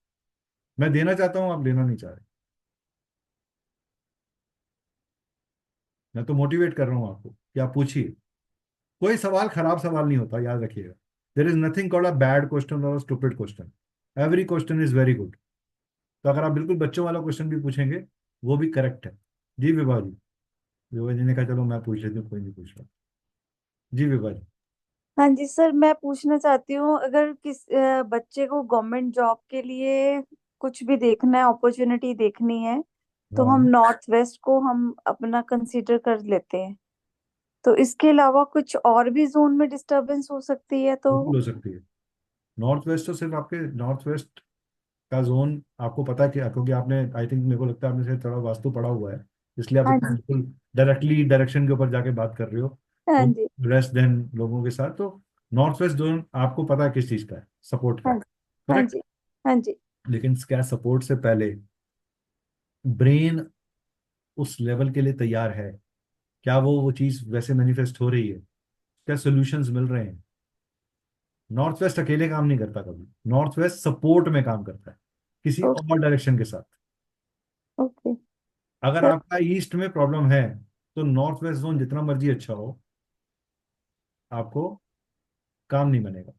मैं देना चाहता हूँ, आप लेना नहीं चाह रहे। मैं तो मोटिवेट कर रहा हूँ आपको कि आप पूछिए। कोई सवाल खराब सवाल नहीं होता, याद रखिएगा। There is nothing called a bad question और stupid question. Every question is very good. तो अगर आप बिल्कुल बच्चों वाला क्वेश्चन भी पूछेंगे वो भी करेक्ट है। जी विभा जी। विभा जी ने कहा चलो मैं पूछ लेती हूँ, कोई नहीं पूछ रहा। जी विभा जी। हाँ जी सर, मैं पूछना चाहती हूँ, अगर बच्चे को गवर्नमेंट जॉब के लिए कुछ भी देखना है, अपॉर्चुनिटी देखनी है, तो हम हाँ, नॉर्थ वेस्ट को हम अपना कंसीडर कर लेते हैं। तो इसके अलावा कुछ और भी जोन में डिस्टरबेंस हो सकती है तो? बिल्कुल हो सकती है। नॉर्थ वेस्ट तो सिर्फ आपके नॉर्थ वेस्ट का जोन आपको पता है क्या, क्योंकि आपने, आई थिंक मेरे को लगता है आपने शायद थोड़ा वास्तु पढ़ा हुआ है, इसलिए आप हाँ इतना जी। बिल्कुल डायरेक्टली डायरेक्शन के ऊपर जाके बात कर रहे हो। हाँ तो जी। रेस्ट देन लोगों के साथ तो नॉर्थ वेस्ट जोन आपको पता है किस चीज का है, सपोर्ट का हाँ है। जी। हाँ करेक्ट। जी। हाँ जी। लेकिन क्या सपोर्ट से पहले ब्रेन उस लेवल के लिए तैयार है? क्या वो चीज वैसे मैनिफेस्ट हो रही है? क्या सॉल्यूशंस मिल रहे हैं? नॉर्थ वेस्ट अकेले काम नहीं करता कभी, नॉर्थ वेस्ट सपोर्ट में काम करता है किसी और डायरेक्शन के साथ। ओके अगर सर। आपका ईस्ट में प्रॉब्लम है तो नॉर्थ वेस्ट जोन जितना मर्जी अच्छा हो, आपको काम नहीं बनेगा।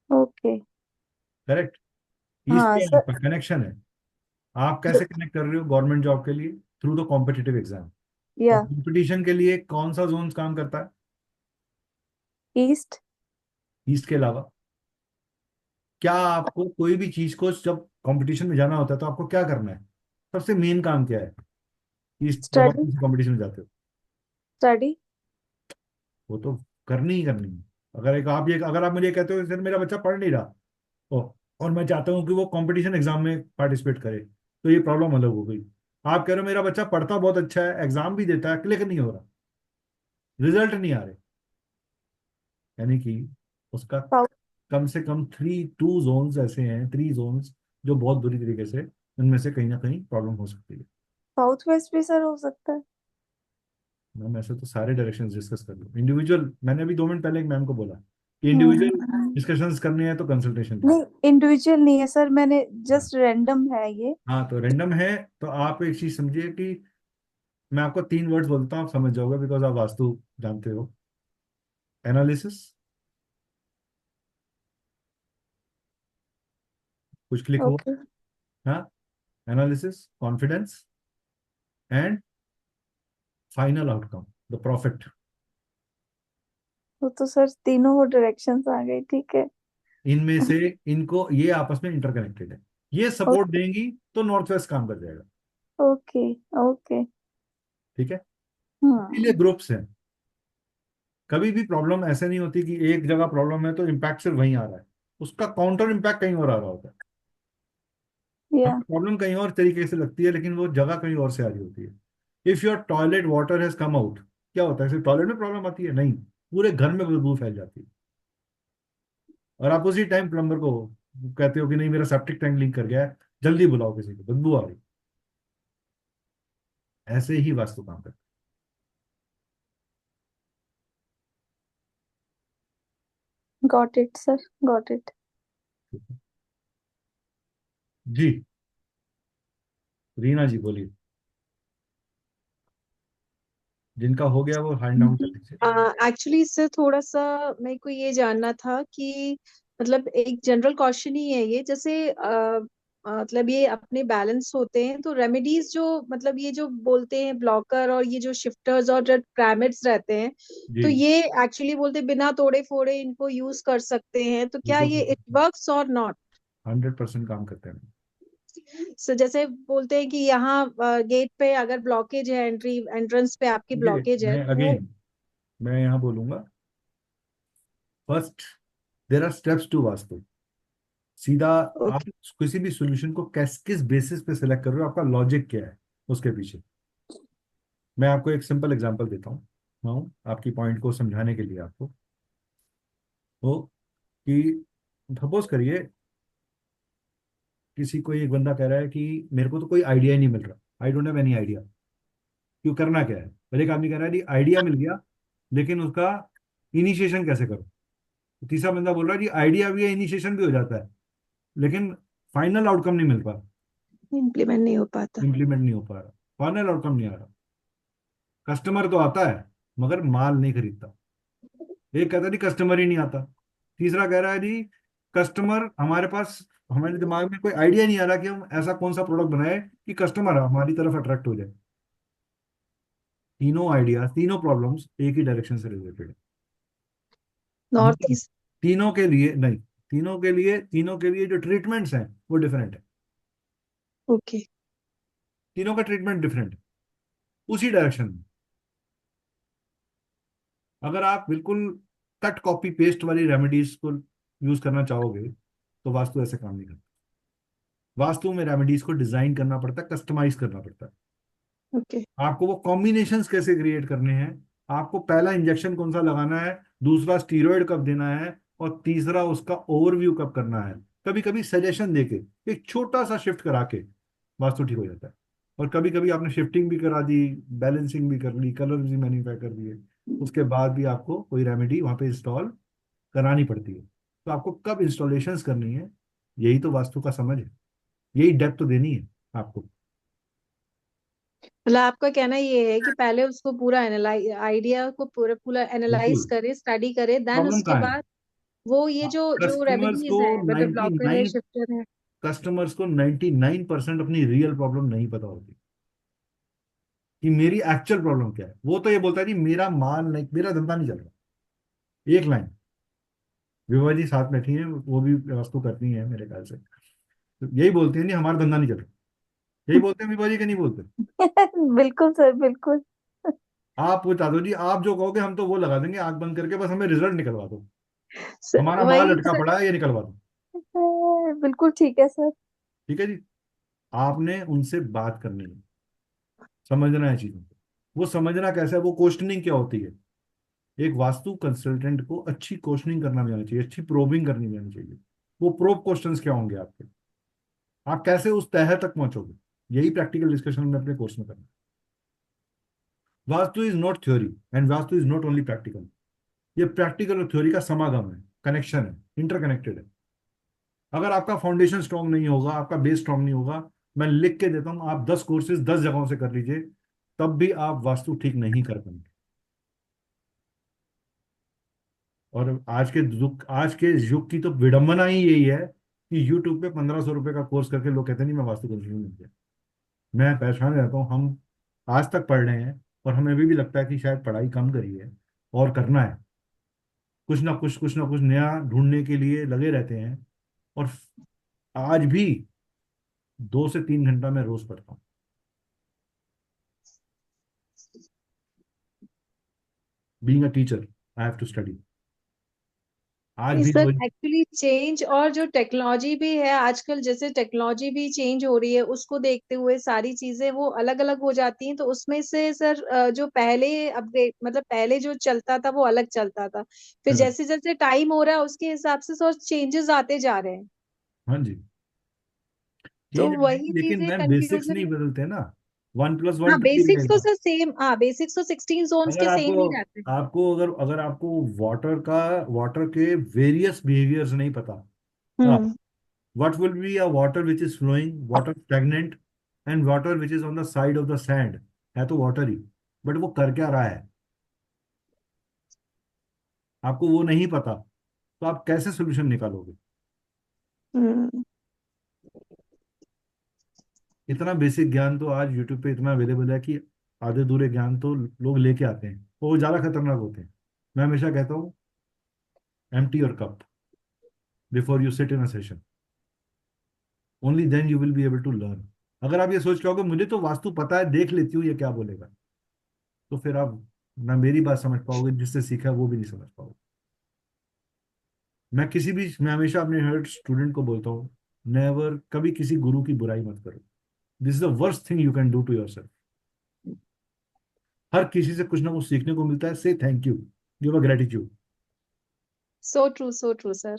ओके। करेक्ट। ईस्ट हाँ में सर। आपका कनेक्शन है। आप कैसे कनेक्ट कर रहे हो गवर्नमेंट जॉब के लिए? Through the competitive exam. और या कंपटीशन के लिए कौन सा जोन काम करता है ईस्ट। ईस्ट के अलावा? क्या आपको कोई भी चीज को जब कंपटीशन में जाना होता है तो आपको क्या करना है? सबसे मेन काम क्या है ईस्ट जब आप स्टडी। किसी कंपटीशन में जाते हो? स्टडी। वो तो करनी ही करनी है। अगर आप मुझे कहते हो सर मेरा बच्चा पढ़ नहीं रहा, ओ, और मैं चाहता हूँ कि वो कंपटीशन एग्जाम में पार्टिसिपेट करे, तो ये प्रॉब्लम अलग हो गई। आप कह रहे हो मेरा बच्चा पढ़ता बहुत अच्छा है, एग्जाम भी देता है, क्लिक नहीं हो रहा, रिजल्ट नहीं आ रहे, यानी कि उसका साउथ कम से कम 3 2 जोन्स ऐसे हैं, 3 जोन्स जो बहुत बुरी तरीके से, उनमें से कहीं ना कहीं प्रॉब्लम हो सकती है। साउथ वेस्ट भी सर हो सकता है। मैम ऐसे तो सारे डायरेक्शंस डिस्कस कर लो, इंडिविजुअल मैंने अभी 2 मिनट पहले एक मैम को बोला कि इंडिविजुअल हम्म। डिस्कशंस करने हैं तो कंसल्टेशन लो। नहीं, इंडिविजुअल नहीं है सर, मैंने हाँ, जस्ट रैंडम है ये। हाँ तो रेंडम है। तो आप एक चीज समझिए कि मैं आपको 3 वर्ड्स बोलता हूँ, आप समझ जाओगे बिकॉज आप वास्तु जानते हो। एनालिसिस, कुछ क्लिक हुआ? ओके। हाँ, analysis, confidence and final outcome, the profit. तो सर तीनों वो डायरेक्शंस आ गई, ठीक है। इनमें से इनको, ये आपस में इंटरकनेक्टेड है, ये सपोर्ट ओके देंगी तो नॉर्थ वेस्ट काम कर जाएगा। Okay okay. ठीक है, इसीलिए हम्म। ग्रुप्स हैं। कभी भी प्रॉब्लम ऐसे नहीं होती कि एक जगह प्रॉब्लम है तो इम्पैक्ट सिर्फ वहीं आ रहा है, उसका काउंटर इम्पैक्ट कहीं और आ रहा होता है। या हमें प्रॉब्लम कहीं और तरीके से लगती है लेकिन वो जगह कहीं और से आ रही होती है। If your toilet water has come out, क्या होता है, सिर्फ टॉयलेट में प्रॉब्लम आती है? नहीं, पूरे घर में बदबू फैल जाती है। और आप उसी टाइम प्लम्बर को कहते हो कि नहीं मेरा सेप्टिक टैंक लीक कर गया है, जल्दी बुलाओ किसी को, बदबू आ रही। ऐसे ही वास्तु काम करता got it sir, got it. है। जी, रीना जी बोलिए, जिनका हो गया वो हैंड डाउन कर दीजिए। एक्चुअली इससे थोड़ा सा मेरे को ये जानना था कि मतलब एक जनरल क्वेश्चन ही है ये, जैसे मतलब ये अपने बैलेंस होते हैं तो रेमेडीज जो मतलब ये जो बोलते हैं ब्लॉकर और ये जो शिफ्टर्स और जो पिरामिड्स रहते हैं, जी, तो ये एक्चुअली बोलते हैं बिना तोड़े फोड़े इनको यूज कर सकते हैं, तो क्या बिल्कुल ये इट 100%, वर्क्स और नॉट? 100% काम करते हैं। सो जैसे बोलते हैं कि यहाँ गेट पे अगर ब्लॉकेज है, एंट्रेंस पे आपकी देखिए ब्लॉकेज है मैं तो वो। अगेन, मैं यहाँ बोलूंगा, first there are steps to vastu. सीधा आप ओके। किसी भी सॉल्यूशन को किस बेसिस पे सिलेक्ट कर रहे हो, आपका लॉजिक क्या है उसके पीछे। मैं आपको एक सिंपल एग्जांपल देता हूँ, आपकी पॉइंट को समझाने के लिए आपको। वो कि सपोज करिए किसी को, एक बंदा कह रहा है कि मेरे को तो कोई आइडिया ही नहीं मिल रहा, I don't have any idea, क्यों, करना क्या है। पहले एक आदमी कह रहा है जी आइडिया मिल गया लेकिन उसका इनिशिएशन कैसे करो। तीसरा बंदा बोल रहा है जी आइडिया भी है, इनिशिएशन भी हो जाता है, लेकिन फाइनल आउटकम नहीं मिल पा रहा, इम्प्लीमेंट नहीं हो पाता। इंप्लीमेंट नहीं हो पा रहा, फाइनल आउटकम नहीं आ रहा। कस्टमर तो आता है मगर माल नहीं खरीदता। एक कहता है जी कस्टमर ही नहीं आता। तीसरा कह रहा है जी कस्टमर हमारे पास, हमारे दिमाग में कोई आइडिया नहीं आ रहा कि हम ऐसा कौन सा प्रोडक्ट बनाए कि कस्टमर हमारी तरफ अट्रैक्ट हो जाए। तीनों आइडिया, तीनों प्रॉब्लम्स एक ही डायरेक्शन से रिलेटेड है। North east. तीनों के लिए नहीं, तीनों के लिए जो ट्रीटमेंट्स हैं वो डिफरेंट है। ओके। तीनों का ट्रीटमेंट डिफरेंट है उसी डायरेक्शन में। अगर आप बिल्कुल कट कॉपी पेस्ट वाली रेमेडीज को यूज करना चाहोगे तो वास्तु ऐसे काम नहीं करता। वास्तु में रेमेडीज को डिजाइन करना पड़ता है, कस्टमाइज करना पड़ता है। ओके। आपको वो कॉम्बिनेशंस कैसे क्रिएट करने हैं, आपको पहला इंजेक्शन कौन सा लगाना है, दूसरा स्टीरॉयड कब देना है, और तीसरा उसका ओवरव्यू कब करना है। कभी कभी सजेशन देके एक छोटा सा शिफ्ट करा के वास्तु ठीक हो जाता है। और कभी कभी आपने शिफ्टिंग भी करा दी, बैलेंसिंग भी कर ली, कलर भी मैन्युफैक्चर कर दिए, उसके बाद भी आपको कोई रेमेडी वहां पे इंस्टॉल करानी पड़ती है। तो आपको कब इंस्टॉलेशंस करनी है, यही तो वास्तु का समझ है, यही डेप्थ तो देनी है आपको। मतलब आपका कहना ये है कि पहले उसको पूरा एनालाइज, आइडिया को पूरा पूरा एनालाइज बिल्कुल। करे, स्टडी करे, देन प्रॉब्लम उसके कहाँ है? बाद वो ये जो जो कस्टमर्स रेमेडीज को है, वेदर ब्लॉकर है, 99 शिफ्टर है। कस्टमर्स को 99% अपनी रियल प्रॉब्लम नहीं पता होती कि मेरी एक्चुअल प्रॉब्लम क्या है। वो तो ये बोलता है कि मेरा माल नहीं, मेरा धंधा नहीं चल रहा। एक लाइन, विभा जी साथ बैठी हैं, वो भी वास्तु करती हैं मेरे ख्याल से, तो यही बोलती है नहीं हमारा धंधा नहीं चल रहा। यही बोलते हैं विभा जी के, नहीं बोलते? बिल्कुल सर, बिल्कुल। आप बता दो जी, आप जो कहोगे हम तो वो लगा देंगे आंख बंद करके, बस हमें रिजल्ट निकलवा दो, हमारा माल वही लटका सर, पड़ा है ये निकलवा दो। है, बिल्कुल ठीक है सर। ठीक है जी। आपने उनसे बात करनी है, समझना है चीजों को। वो समझना कैसा है, वो क्वेश्चनिंग क्या होती है। एक वास्तु कंसल्टेंट को अच्छी क्वेश्चनिंग करना भी आना चाहिए, अच्छी प्रोबिंग करनी भी आनी चाहिए। वो प्रोब क्वेश्चंस क्या होंगे आपके, आप कैसे उस तह तक पहुंचोगे, यही प्रैक्टिकल डिस्कशन हमने अपने कोर्स में करना है। Vastu is not theory and vastu is not only practical. ये प्रैक्टिकल और थ्योरी का समागम है, कनेक्शन है, इंटरकनेक्टेड है। अगर आपका फाउंडेशन स्ट्रांग नहीं होगा, आपका बेस स्ट्रांग नहीं होगा, मैं लिख के देता हूं, आप 10 कोर्सेज 10 जगहों से कर लीजिए, तब भी आप वास्तु ठीक नहीं कर पाएंगे। और आज के युग की तो विडंबना ही यही है कि यूट्यूब पे 1500 रुपए का कोर्स करके लोग कहते हैं नहीं मैं वास्तु कंसल्टेंट मिल गया। मैं परेशान रहता हूँ, हम आज तक पढ़ रहे हैं और हमें अभी भी लगता है कि शायद पढ़ाई कम करी है और करना है, कुछ ना कुछ नया ढूंढने के लिए लगे रहते हैं। और आज भी 2 से 3 घंटा मैं रोज पढ़ता हूँ। Being a teacher I have to study. आज भी सर रोज। एक्चुअली चेंज और जो टेक्नोलॉजी भी है आजकल, जैसे टेक्नोलॉजी भी चेंज हो रही है, उसको देखते हुए सारी चीजें वो अलग अलग हो जाती हैं। तो उसमें से सर जो पहले अपडेट मतलब पहले जो चलता था वो अलग चलता था, फिर हाँ जैसे जैसे टाइम हो रहा है उसके हिसाब से सर चेंजेस आते जा रहे हैं। हाँ जी, तो चेंज वही आएगी, लेकिन चीजें मैम बेसिक्स नहीं कंफ्यूजन। बदलते ना। 1 + 1 हाँ 2 ही बेसिक्स तो रहेगा। सर सेम, हाँ बेसिक्स तो 16 जोन्स अगर के आपको सेम ही रहते हैं। आपको अगर अगर आपको वाटर के वेरियस बिहेवियर्स नहीं पता, hmm. What will be a water which is flowing, water stagnant and water which is on the side of the sand, है तो वाटर ही, बट वो कर क्या रहा है, आपको वो नहीं पता, तो आप कैसे सोल्यूशन निकालोगे। हम्म। इतना बेसिक ज्ञान तो आज यूट्यूब पे इतना अवेलेबल है कि आधे दूरे ज्ञान तो लोग लेके आते हैं, और वो ज्यादा खतरनाक होते हैं। मैं हमेशा कहता हूँ empty your cup before you sit in a session, only then you will be able to learn. अगर आप ये सोच के आओगे मुझे तो वास्तु पता है, देख लेती हूँ ये क्या बोलेगा, तो फिर आप ना मेरी बात समझ पाओगे, जिससे सीखा है वो भी नहीं समझ पाओगे। मैं हमेशा अपने हर स्टूडेंट को बोलता हूँ, नेवर, कभी किसी गुरु की बुराई मत करो। This is the worst thing you can do to yourself. हर किसी से कुछ ना कुछ सीखने को मिलता है, से thank you, give a gratitude. So true sir.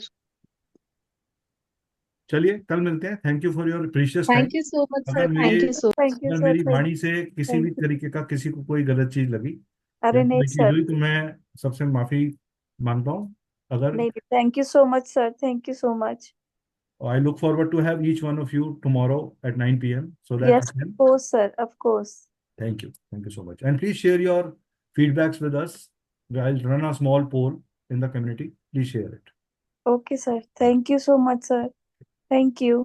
चलिए कल मिलते हैं, thank you for your precious time. Thank you so much sir, अगर थैंक मेरे यू सो थैंक यू अगर सर, मेरी वाणी से किसी भी थैंक यू। तरीके का किसी को कोई गलत चीज लगी या अरे नहीं कोई चीज सर, हुई तो मैं सबसे माफी मांगता हूँ। अगर नहीं, thank you so much sir, thank you so much. I look forward to have each one of you tomorrow at 9 p.m. so that we yes of can. Course sir, of course. Thank you so much, and please share your feedbacks with us. I'll run a small poll in the community. Please share it. Okay sir, thank you so much sir, thank you.